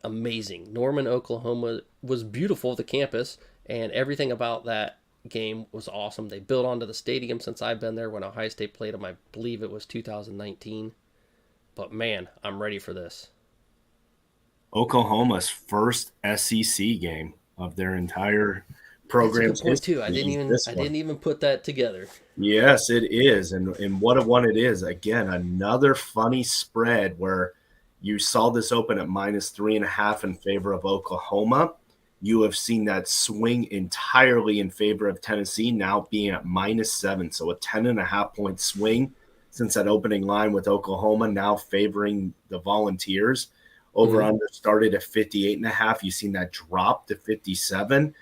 Speaker 1: amazing. Norman, Oklahoma was beautiful, the campus, and everything about that game was awesome. They built onto the stadium since I've been there when Ohio State played them. I believe it was 2019. But man, I'm ready for this.
Speaker 12: Oklahoma's first SEC game of their entire program.
Speaker 1: That's a good point too. I didn't even put that together.
Speaker 12: Yes, it is, and what a one it is. Again, another funny spread where you saw this open at -3.5 in favor of Oklahoma. You have seen that swing entirely in favor of Tennessee, now being at -7. So a 10.5 point swing since that opening line with Oklahoma, now favoring the Volunteers. Over under started at 58.5. You've seen that drop to 57.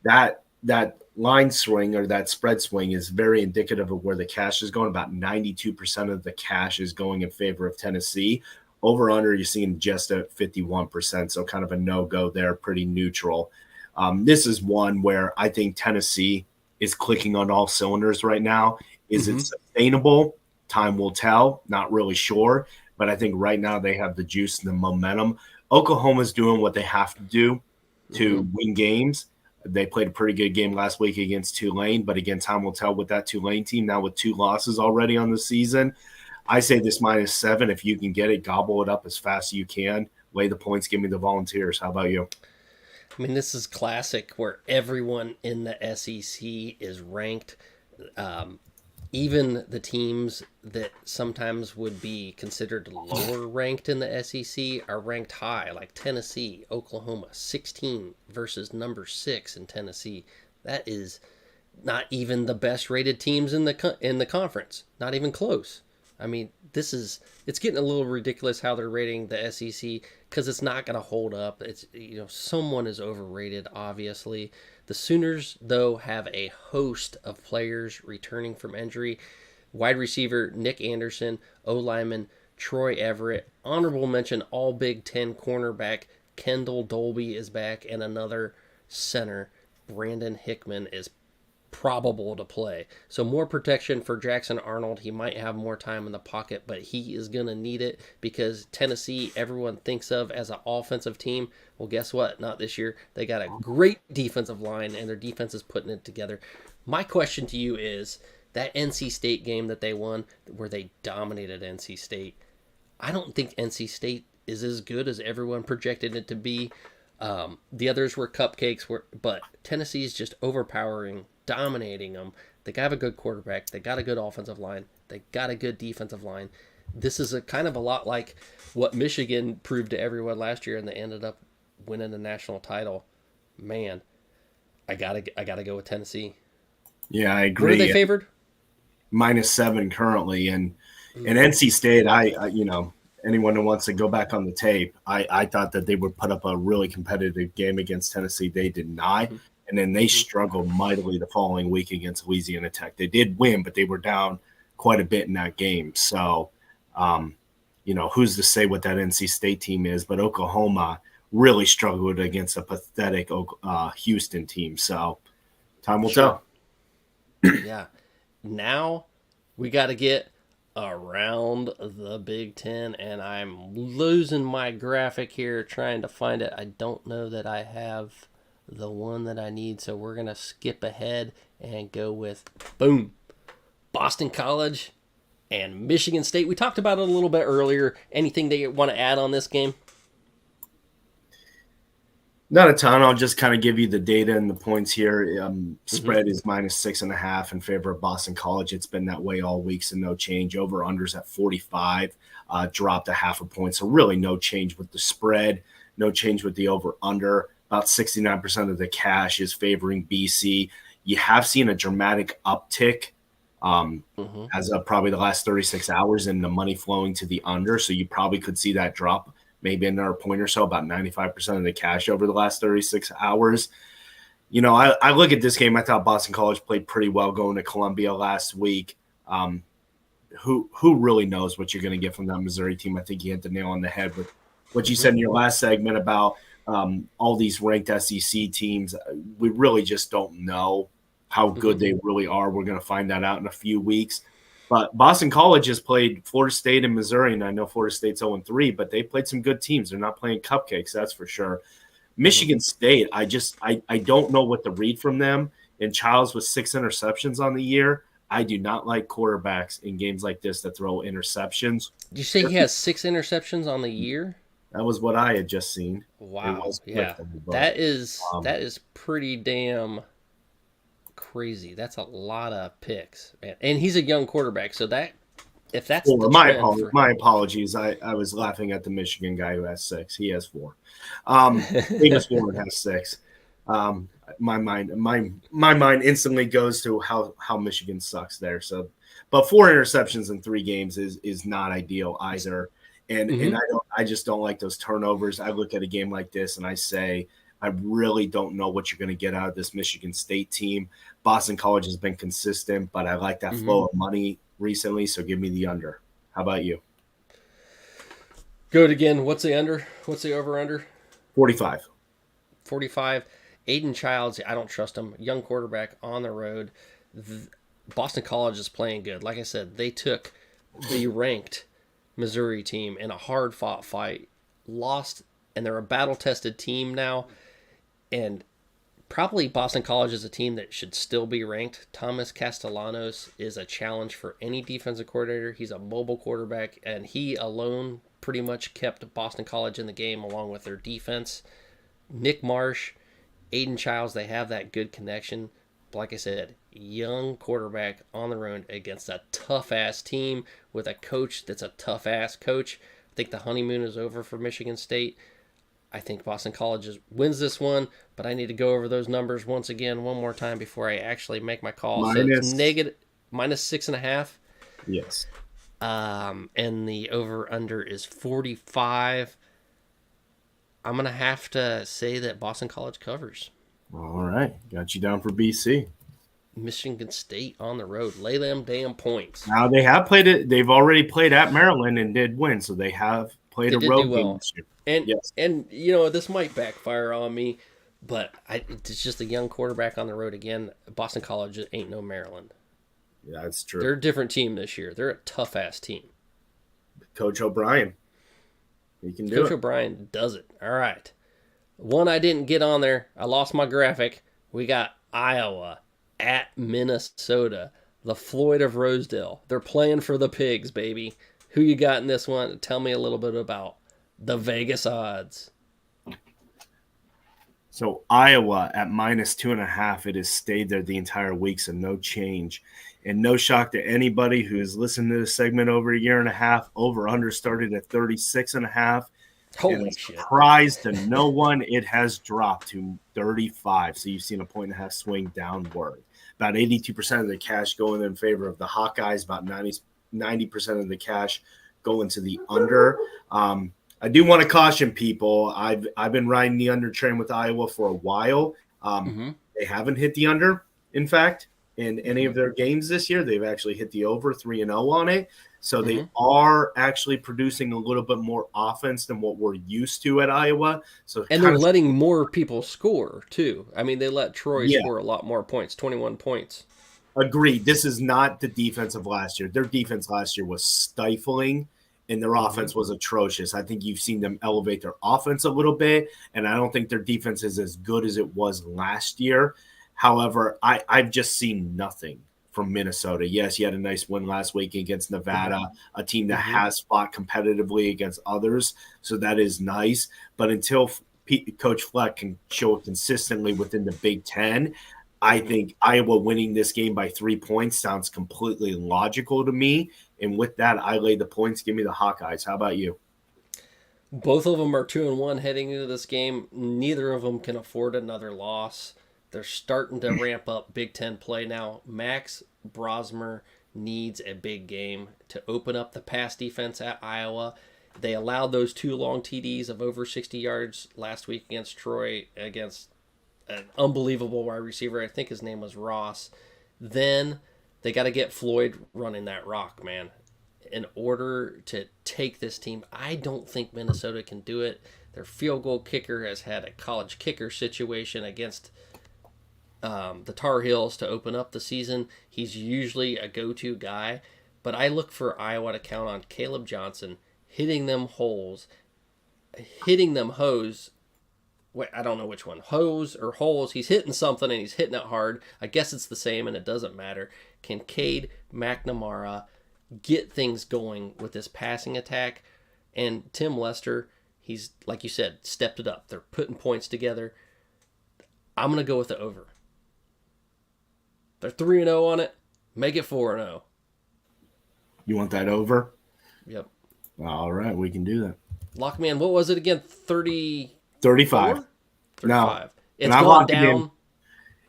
Speaker 12: That line swing or that spread swing is very indicative of where the cash is going. About 92% of the cash is going in favor of Tennessee. Over under, you're seeing just at 51%, so kind of a no-go there, pretty neutral. This is one where I think Tennessee is clicking on all cylinders right now. Is it sustainable? Time will tell. Not really sure, but I think right now they have the juice and the momentum. Oklahoma's doing what they have to do to win games. They played a pretty good game last week against Tulane, but again, time will tell with that Tulane team now with 2 losses already on the season. I say this -7. If you can get it, gobble it up as fast as you can. Lay the points, give me the Volunteers. How about you?
Speaker 1: I mean, this is classic where everyone in the SEC is ranked. Even the teams that sometimes would be considered lower ranked in the SEC are ranked high, like Tennessee, Oklahoma, 16 versus number 6 in Tennessee. That is not even the best rated teams in the conference. Not even close. I mean, it's getting a little ridiculous how they're rating the SEC because it's not going to hold up. It's, someone is overrated, obviously. The Sooners, though, have a host of players returning from injury. Wide receiver Nick Anderson, O-lineman Troy Everett. Honorable mention, all Big Ten cornerback Kendall Dolby is back, and another center, Brandon Hickman, is probable to play. So more protection for Jackson Arnold. He might have more time in the pocket, but he is going to need it because Tennessee, everyone thinks of as an offensive team. Well, guess what? Not this year. They got a great defensive line, and their defense is putting it together. My question to you is, that NC State game that they won, where they dominated NC State, I don't think NC State is as good as everyone projected it to be. The others were cupcakes, but Tennessee is just overpowering, dominating them. They got a good quarterback. They got a good offensive line. They got a good defensive line. This is a kind of a lot like what Michigan proved to everyone last year, and they ended up winning the national title. Man, I gotta go with Tennessee.
Speaker 12: Yeah, I agree.
Speaker 1: Where are they favored?
Speaker 12: -7 currently, and NC State. I anyone who wants to go back on the tape, I thought that they would put up a really competitive game against Tennessee. They did not, and then they struggled mightily the following week against Louisiana Tech. They did win, but they were down quite a bit in that game. So, who's to say what that NC State team is? But Oklahoma really struggled against a pathetic Houston team. So, time will tell.
Speaker 1: Yeah. Now we got to get around the Big Ten, and I'm losing my graphic here trying to find it. I don't know that I have the one that I need, so we're going to skip ahead and go with, boom, Boston College and Michigan State. We talked about it a little bit earlier. Anything that you want to add on this game?
Speaker 12: Not a ton. I'll just kind of give you the data and the points here. Spread is -6.5 in favor of Boston College. It's been that way all week, so no change. Over-unders at 45, dropped 0.5 point. So really no change with the spread, no change with the over-under. About 69% of the cash is favoring BC. You have seen a dramatic uptick as of probably the last 36 hours in the money flowing to the under, so you probably could see that drop maybe another point or so, about 95% of the cash over the last 36 hours. I look at this game. I thought Boston College played pretty well going to Columbia last week. Who really knows what you're going to get from that Missouri team? I think you hit the nail on the head with what you said in your last segment about all these ranked SEC teams. We really just don't know how good they really are. We're going to find that out in a few weeks. But Boston College has played Florida State and Missouri, and I know Florida State's 0-3, but they played some good teams. They're not playing cupcakes, that's for sure. Michigan State, I don't know what to read from them. And Childs with 6 interceptions on the year. I do not like quarterbacks in games like this that throw interceptions.
Speaker 1: Did you say he has 6 interceptions on the year?
Speaker 12: That was what I had just seen.
Speaker 1: Wow, yeah, that is pretty damn crazy. That's a lot of picks, man. And he's a young quarterback, so that if that's
Speaker 12: my apologies. I was laughing at the Michigan guy who has 6. He has 4. Davis Warren has 6. My mind instantly goes to how Michigan sucks there. So, but 4 interceptions in 3 games is not ideal either. And I just don't like those turnovers. I look at a game like this and I say, I really don't know what you're going to get out of this Michigan State team. Boston College has been consistent, but I like that flow of money recently, so give me the under. How about you?
Speaker 1: Go it again. What's the under? What's the over-under?
Speaker 12: 45.
Speaker 1: 45. Aiden Childs, I don't trust him. Young quarterback on the road. Boston College is playing good. Like I said, they took the ranked Missouri team in a hard-fought fight, lost, and they're a battle-tested team now. And probably Boston College is a team that should still be ranked. Thomas Castellanos is a challenge for any defensive coordinator. He's a mobile quarterback, and he alone pretty much kept Boston College in the game along with their defense. Nick Marsh, Aiden Childs, they have that good connection. Like I said, young quarterback on the road against a tough-ass team with a coach that's a tough-ass coach. I think the honeymoon is over for Michigan State. I think Boston College wins this one, but I need to go over those numbers one more time before I actually make my call. So it's -6.5.
Speaker 12: Yes.
Speaker 1: And the over-under is 45. I'm going to have to say that Boston College covers.
Speaker 12: All right. Got you down for BC.
Speaker 1: Michigan State on the road. Lay them damn points.
Speaker 12: Now they have played it. They've already played at Maryland and did win, so they have played a road game this year.
Speaker 1: And this might backfire on me, but it's just a young quarterback on the road again. Boston College ain't no Maryland.
Speaker 12: Yeah, that's true.
Speaker 1: They're a different team this year. They're a tough-ass team.
Speaker 12: Coach O'Brien. He can do it.
Speaker 1: Coach O'Brien does it. All right. One I didn't get on there. I lost my graphic. We got Iowa at Minnesota. The Floyd of Rosedale. They're playing for the Pigs, baby. Who you got in this one? Tell me a little bit about the Vegas odds.
Speaker 12: So Iowa at -2.5. It has stayed there the entire week, so no change. And no shock to anybody who's listened to this segment over a year and a half, over-under started at 36.5.
Speaker 1: Holy shit.
Speaker 12: Surprise to no one, it has dropped to 35. So you've seen a 1.5 swing downward. About 82% of the cash going in favor of the Hawkeyes, about 90% of the cash going to the under. I do want to caution people. I've been riding the under train with Iowa for a while. They haven't hit the under, in fact, in any of their games this year. They've actually hit the over 3-0 on it. So they are actually producing a little bit more offense than what we're used to at Iowa.
Speaker 1: And they're letting more people score, too. I mean, they let Troy score a lot more points, 21 points.
Speaker 12: Agreed. This is not the defense of last year. Their defense last year was stifling, and their offense was atrocious. I think you've seen them elevate their offense a little bit, and I don't think their defense is as good as it was last year. However, I've just seen nothing from Minnesota. Yes, you had a nice win last week against Nevada, a team that has fought competitively against others, so that is nice. But until Coach Fleck can show it consistently within the Big Ten, I think Iowa winning this game by 3 points sounds completely logical to me. And with that, I lay the points. Give me the Hawkeyes. How about you?
Speaker 1: Both of them are 2-1 heading into this game. Neither of them can afford another loss. They're starting to ramp up Big Ten play now. Max Brosmer needs a big game to open up the pass defense at Iowa. They allowed those 2 long TDs of over 60 yards last week against Troy, against an unbelievable wide receiver. I think his name was Ross. Then they got to get Floyd running that rock, man, in order to take this team. I don't think Minnesota can do it. Their field goal kicker has had a college kicker situation against the Tar Heels to open up the season. He's usually a go-to guy, but I look for Iowa to count on Caleb Johnson hitting them hose. Wait, I don't know which one, hose or holes. He's hitting something and he's hitting it hard. I guess it's the same and it doesn't matter. Can Cade McNamara get things going with this passing attack? And Tim Lester, he's, like you said, stepped it up. They're putting points together. I'm going to go with the over. They're 3-0 on it. Make it 4-0.
Speaker 12: You want that over?
Speaker 1: Yep.
Speaker 12: All right, we can do that.
Speaker 1: Lockman, what was it again? 35.
Speaker 12: 35. No.
Speaker 1: It's going down.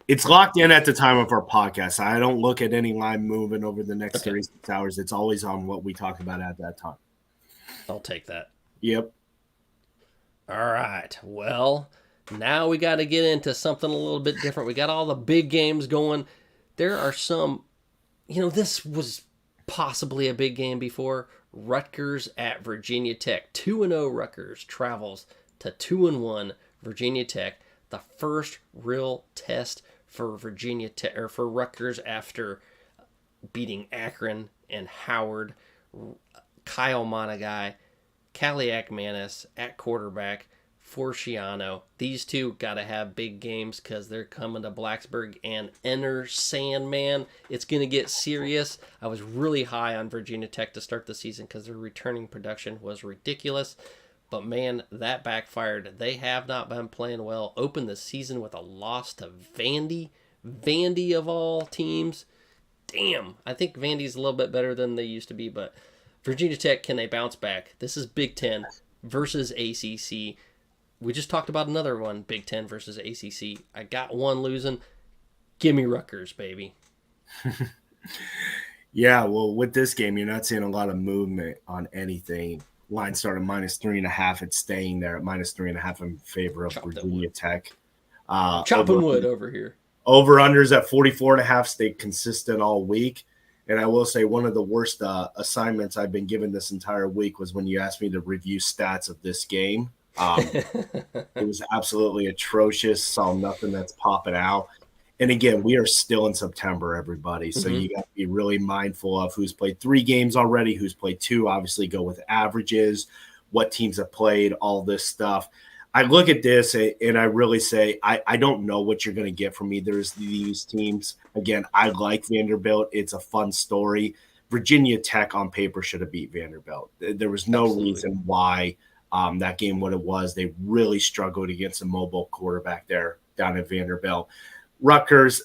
Speaker 12: It's locked in at the time of our podcast. I don't look at any line moving over the next 36 hours. It's always on what we talk about at that time.
Speaker 1: I'll take that.
Speaker 12: Yep.
Speaker 1: All right. Well, now we got to get into something a little bit different. We got all the big games going. There are some, this was possibly a big game before. Rutgers at Virginia Tech. 2-0 Rutgers travels to 2-1 Virginia Tech. The first real test for Virginia Tech, or for Rutgers, after beating Akron and Howard. Kyle Monagai, Kaliak Manis at quarterback for Schiano. These two got to have big games because they're coming to Blacksburg and enter Sandman. It's going to get serious. I was really high on Virginia Tech to start the season because their returning production was ridiculous. But, man, that backfired. They have not been playing well. Opened the season with a loss to Vandy. Vandy of all teams. Damn. I think Vandy's a little bit better than they used to be. But Virginia Tech, can they bounce back? This is Big Ten versus ACC. We just talked about another one, Big Ten versus ACC. I got one losing. Give me Rutgers, baby.
Speaker 12: Yeah, well, with this game, you're not seeing a lot of movement on anything. Line started -3.5. It's staying there at -3.5 in favor of Virginia Tech.
Speaker 1: Chopping wood over here.
Speaker 12: Over-unders at 44.5 stayed consistent all week. And I will say one of the worst assignments I've been given this entire week was when you asked me to review stats of this game. It was absolutely atrocious. Saw nothing that's popping out. And again, we are still in September, everybody. So you got to be really mindful of who's played 3 games already, who's played 2. Obviously, go with averages, what teams have played, all this stuff. I look at this and I really say I don't know what you're going to get from either of these teams. Again, I like Vanderbilt. It's a fun story. Virginia Tech on paper should have beat Vanderbilt. There was no reason why that game what it was. They really struggled against a mobile quarterback there down at Vanderbilt. Rutgers,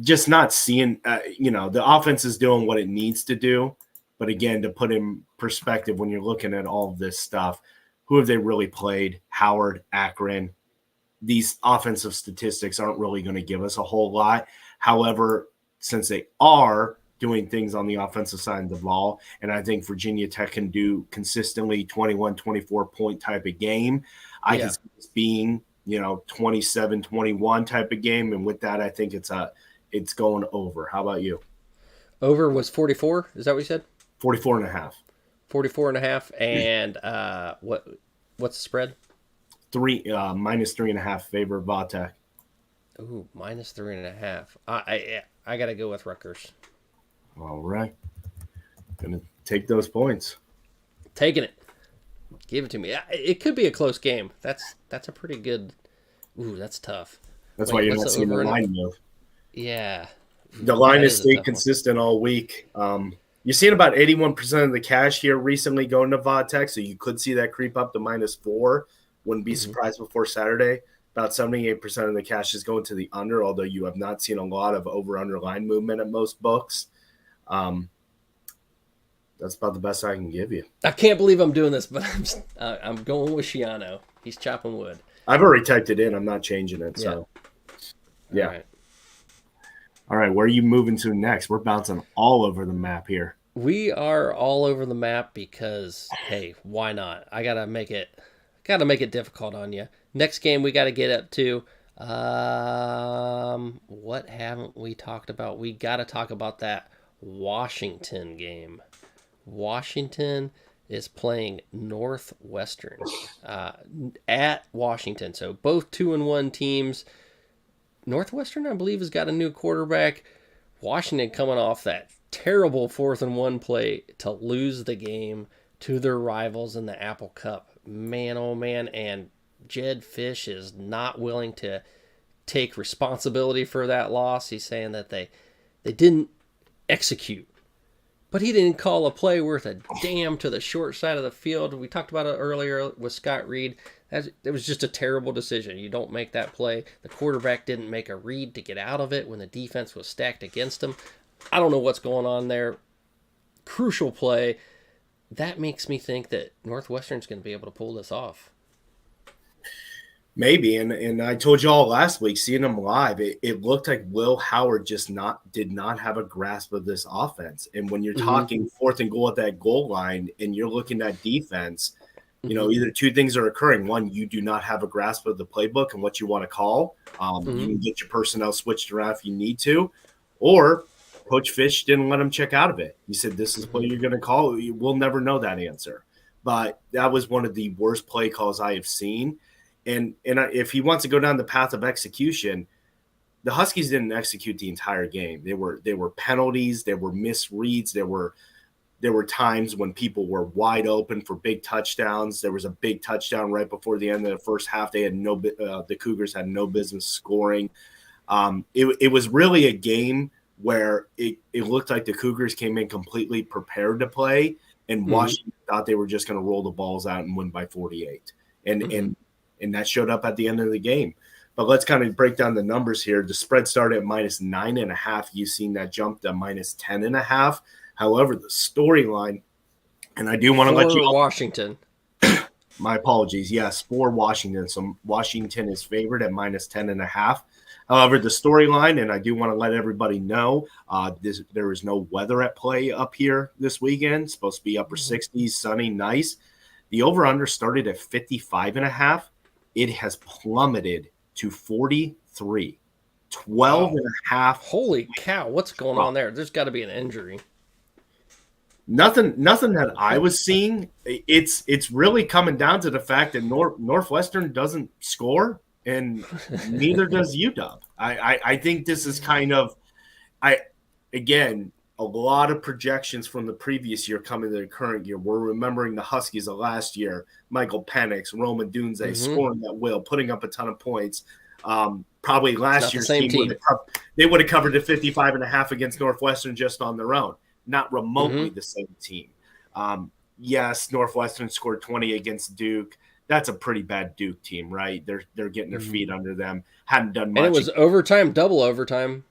Speaker 12: just not seeing, the offense is doing what it needs to do. But again, to put in perspective, when you're looking at all of this stuff, who have they really played? Howard, Akron. These offensive statistics aren't really going to give us a whole lot. However, since they are doing things on the offensive side of the ball, and I think Virginia Tech can do consistently 21, 24-point type of game, I can see this being, 27-21 type of game. And with that, I think it's going over. How about you?
Speaker 1: Over was 44. Is that what you said?
Speaker 12: 44.5.
Speaker 1: 44.5. And what's the spread?
Speaker 12: -3.5 favor of Vatek.
Speaker 1: Ooh, -3.5. I got to go with Rutgers.
Speaker 12: All right. Gonna take those points.
Speaker 1: Taking it. Give it to me. It could be a close game. That's a pretty good. Ooh, that's tough.
Speaker 12: That's why you're not seeing the line move.
Speaker 1: Yeah.
Speaker 12: The line has stayed consistent all week. You're seeing about 81% of the cash here recently going to Vatek, so you could see that creep up to -4. Wouldn't be surprised before Saturday. About 78% of the cash is going to the under, although you have not seen a lot of over-under line movement at most books. That's about the best I can give you.
Speaker 1: I can't believe I'm doing this, but I'm going with Shiano. He's chopping wood.
Speaker 12: I've already typed it in. I'm not changing it. So, yeah. All right. Where are you moving to next? We're bouncing all over the map here.
Speaker 1: We are all over the map because, hey, why not? I gotta make it difficult on you. Next game we got to get up to. What haven't we talked about? We got to talk about that Washington game. Washington is playing Northwestern at Washington. So both 2-1 teams. Northwestern, I believe, has got a new quarterback. Washington coming off that terrible 4th-and-1 play to lose the game to their rivals in the Apple Cup. Man, oh man, and Jed Fish is not willing to take responsibility for that loss. He's saying that they didn't execute. But he didn't call a play worth a damn to the short side of the field. We talked about it earlier with Scott Reed. It was just a terrible decision. You don't make that play. The quarterback didn't make a read to get out of it when the defense was stacked against him. I don't know what's going on there. Crucial play. That makes me think that Northwestern's going to be able to pull this off.
Speaker 12: Maybe, and I told you all last week, seeing them live, it looked like Will Howard did not have a grasp of this offense. And when you're talking 4th and goal at that goal line, and you're looking at defense, either two things are occurring. One, you do not have a grasp of the playbook and what you want to call. You can get your personnel switched around if you need to, or Coach Fish didn't let him check out of it. He said, "This is what you're going to call." We'll never know that answer, but that was one of the worst play calls I have seen. And if he wants to go down the path of execution, the Huskies didn't execute the entire game. There were penalties, there were misreads, there were times when people were wide open for big touchdowns. There was a big touchdown right before the end of the first half. They had the Cougars had no business scoring. It was really a game where it looked like the Cougars came in completely prepared to play, and Washington thought they were just going to roll the balls out and win by 48. And that showed up at the end of the game. But let's kind of break down the numbers here. The spread started at -9.5. You've seen that jump to -10.5. However, the storyline, and I do want to let you know,
Speaker 1: Washington.
Speaker 12: My apologies. Yes, for Washington. So Washington is favored at -10.5. However, the storyline, and I do want to let everybody know, there is no weather at play up here this weekend. It's supposed to be upper 60s, sunny, nice. The over-under started at 55.5. It has plummeted to 43. 12.5.
Speaker 1: Holy cow, what's going on there? There's got to be an injury.
Speaker 12: Nothing that I was seeing. It's really coming down to the fact that Northwestern doesn't score, and neither does UW. I think this is kind of a lot of projections from the previous year coming to the current year. We're remembering the Huskies of last year, Michael Penix, Roman Dunze scoring at will, putting up a ton of points. Probably last year's team. They would have covered the 55.5 against Northwestern just on their own. Not remotely the same team. Yes, Northwestern scored 20 against Duke. That's a pretty bad Duke team, right? They're getting their feet under them. Hadn't done much.
Speaker 1: And it was overtime, double overtime.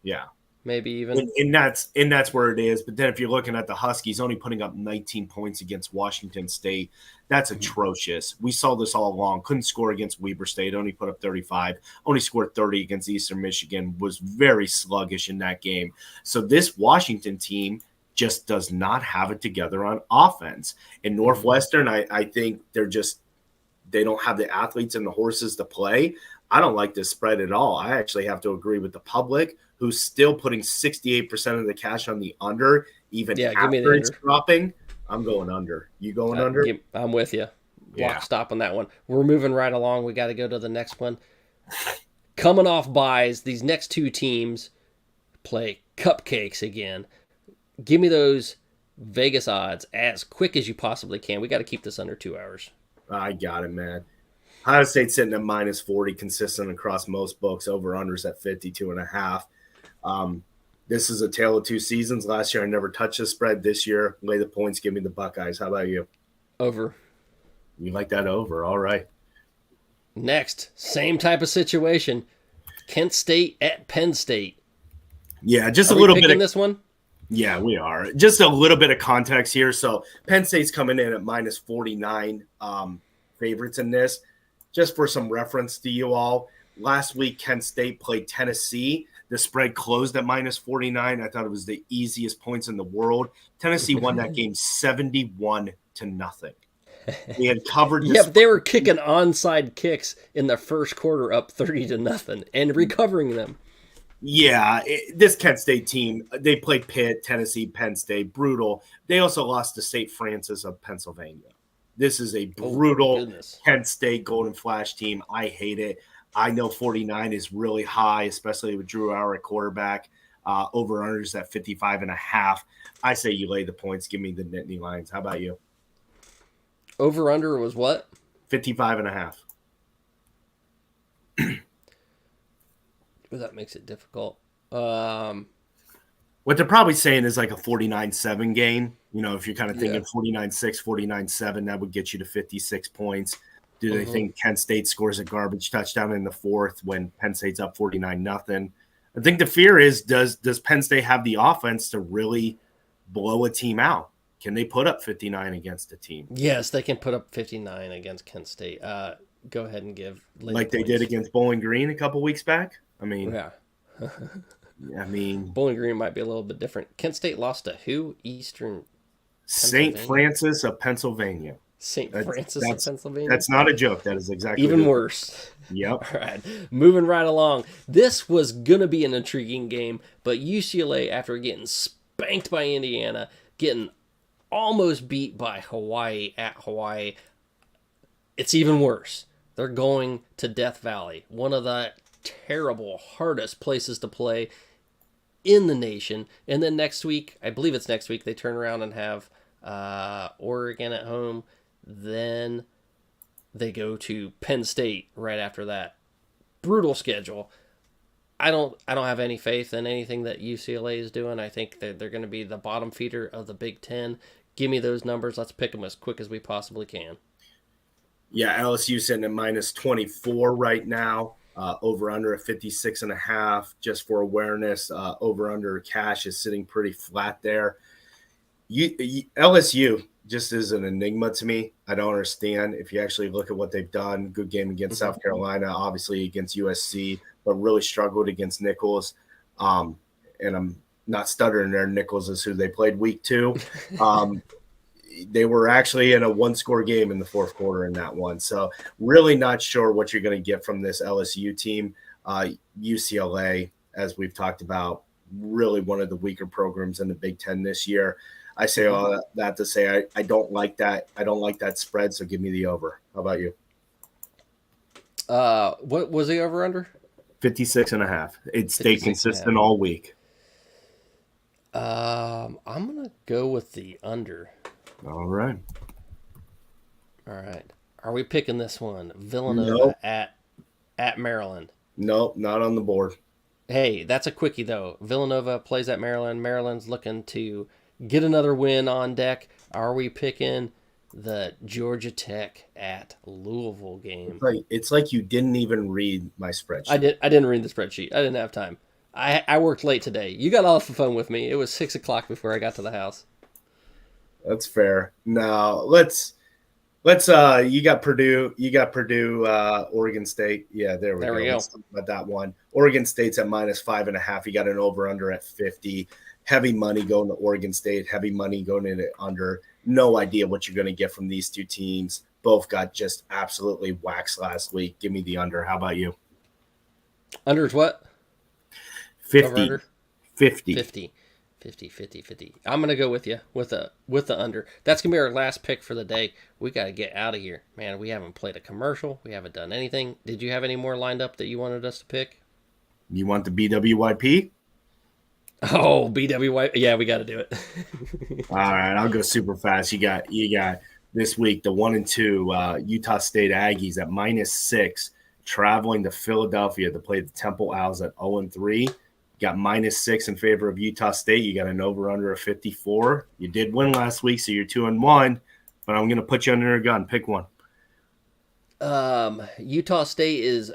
Speaker 12: Yeah.
Speaker 1: Maybe even.
Speaker 12: And that's where it is. But then if you're looking at the Huskies only putting up 19 points against Washington State, that's atrocious. We saw this all along. Couldn't score against Weber State, only put up 35. Only scored 30 against Eastern Michigan, was very sluggish in that game. So this Washington team just does not have it together on offense. In Northwestern, I think they don't have the athletes and the horses to play. I don't like this spread at all. I actually have to agree with the public, who's still putting 68% of the cash on the under, even after it's dropping. I'm going under. You going under?
Speaker 1: I'm with you. Block stop on that one. We're moving right along. We got to go to the next one. Coming off buys, these next two teams play cupcakes again. Give me those Vegas odds as quick as you possibly can. We got to keep this under 2 hours.
Speaker 12: I got it, man. Ohio State sitting at -40, consistent across most books. Over-unders at 52.5. This is a tale of two seasons. Last year, I never touched the spread. This year, lay the points. Give me the Buckeyes. How about you?
Speaker 1: Over.
Speaker 12: You like that over? All right.
Speaker 1: Next, same type of situation. Kent State at Penn State.
Speaker 12: Yeah, just a little bit of
Speaker 1: this one.
Speaker 12: Yeah, we are. Just a little bit of context here. So Penn State's coming in at -49 favorites in this. Just for some reference to you all, last week Kent State played Tennessee. The spread closed at -49. I thought it was the easiest points in the world. Tennessee won that game 71-0. They had covered this.
Speaker 1: Yeah, but they were kicking onside kicks in the first quarter up 30-0 and recovering them.
Speaker 12: Yeah, this Kent State team, they played Pitt, Tennessee, Penn State, brutal. They also lost to St. Francis of Pennsylvania. This is a brutal Kent State Golden Flash team. I hate it. I know 49 is really high, especially with Drew Hour at quarterback. Over-unders at 55.5. I say you lay the points. Give me the Nittany Lions. How about you?
Speaker 1: Over-under was what?
Speaker 12: 55.5.
Speaker 1: That makes it difficult.
Speaker 12: What they're probably saying is like a 49-7 game. You know, if you're kind of thinking 49-6, 49-7, that would get you to 56 points. Do they think Kent State scores a garbage touchdown in the fourth when Penn State's up 49-0? I think the fear is, does Penn State have the offense to really blow a team out? Can they put up 59 against a team?
Speaker 1: Yes, they can put up 59 against Kent State. Go ahead and give
Speaker 12: like they did against Bowling Green a couple weeks back. I mean,
Speaker 1: Bowling Green might be a little bit different. Kent State lost to who? Eastern
Speaker 12: St. Francis of Pennsylvania.
Speaker 1: St. Francis of Pennsylvania.
Speaker 12: That's not a joke. That is exactly
Speaker 1: even worse.
Speaker 12: Yep.
Speaker 1: All right, moving right along. This was gonna be an intriguing game, but UCLA, after getting spanked by Indiana, getting almost beat by Hawaii at Hawaii, it's even worse. They're going to Death Valley, one of the terrible, hardest places to play in the nation. And then next week, I believe it's next week, they turn around and have Oregon at home. Then they go to Penn State right after that. Brutal schedule. I don't have any faith in anything that UCLA is doing. I think that they're going to be the bottom feeder of the Big Ten. Give me those numbers. Let's pick them as quick as we possibly can.
Speaker 12: Yeah, LSU sitting at -24 right now. Over under at 56.5. Just for awareness, over under cash is sitting pretty flat there. LSU just is an enigma to me. I don't understand. If you actually look at what they've done, good game against South Carolina, obviously against USC, but really struggled against Nichols. And I'm not stuttering there. Nichols is who they played week 2. They were actually in a one-score game in the fourth quarter in that one. So really not sure what you're going to get from this LSU team. UCLA, as we've talked about, really one of the weaker programs in the Big Ten this year. I say all that to say I don't like that. I don't like that spread, so give me the over. How about you?
Speaker 1: What was the over-under?
Speaker 12: 56.5. It stayed consistent all week.
Speaker 1: I'm going to go with the under.
Speaker 12: All right.
Speaker 1: Are we picking this one? Villanova at Maryland.
Speaker 12: Nope, not on the board.
Speaker 1: Hey, that's a quickie, though. Villanova plays at Maryland. Maryland's looking to get another win on deck. Are we picking the Georgia Tech at Louisville game?
Speaker 12: It's like you didn't even read my spreadsheet.
Speaker 1: I didn't read the spreadsheet. I didn't have time. I worked late today. You got off the phone with me. It was 6 o'clock before I got to the house.
Speaker 12: That's fair. Now let's you got Purdue, Oregon State. Yeah, there we go. Let's talk about that one. Oregon State's at -5.5. You got an over/under at 50. Heavy money going to Oregon State. Heavy money going into under. No idea what you're going to get from these two teams. Both got just absolutely waxed last week. Give me the under. How about you?
Speaker 1: Under is what?
Speaker 12: 50. 50.
Speaker 1: 50. 50. I'm going to go with you with the under. That's going to be our last pick for the day. We got to get out of here. Man, we haven't played a commercial. We haven't done anything. Did you have any more lined up that you wanted us to pick?
Speaker 12: You want the BWYP?
Speaker 1: Oh, BWYP. Yeah, we got to do it.
Speaker 12: All right, I'll go super fast. You got this week the 1 and 2 Utah State Aggies at -6 traveling to Philadelphia to play the Temple Owls at 0 and 3. Got -6 in favor of Utah State. You got an over/under of 54. You did win last week, so you're 2 and 1. But I'm going to put you under a gun. Pick one.
Speaker 1: Utah State is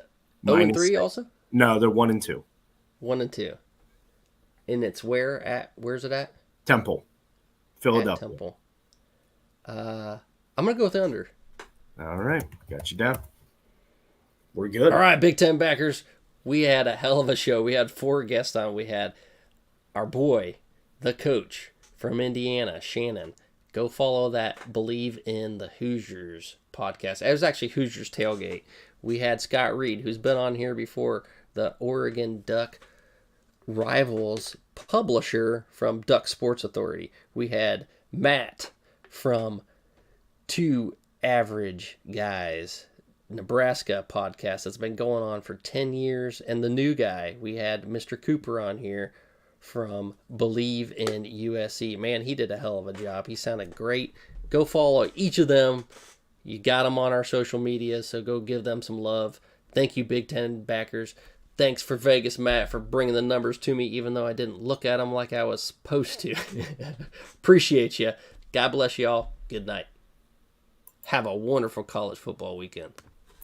Speaker 1: 0 and 3 also?
Speaker 12: No, they're 1 and 2.
Speaker 1: 1 and 2. And it's where's it at?
Speaker 12: Temple, Philadelphia.
Speaker 1: At Temple. I'm going to go with the under.
Speaker 12: All right. Got you down. We're good.
Speaker 1: All right, Big Ten backers. We had a hell of a show. We had 4 guests on. We had our boy, the coach from Indiana, Shannon. Go follow that Bleav in the Hoosiers podcast. It was actually Hoosiers Tailgate. We had Scott Reed, who's been on here before, the Oregon Duck Rivals publisher from Duck Sports Authority. We had Matt from Two Average Guys Nebraska podcast that's been going on for 10 years. And the new guy, we had Mr. Cooper on here from Bleav in USC. Man, he did a hell of a job. He sounded great. Go follow each of them. You got them on our social media, so go give them some love. Thank you, Big Ten backers. Thanks for Vegas Matt for bringing the numbers to me, even though I didn't look at them like I was supposed to. Appreciate you. God bless you all. Good night. Have a wonderful college football weekend.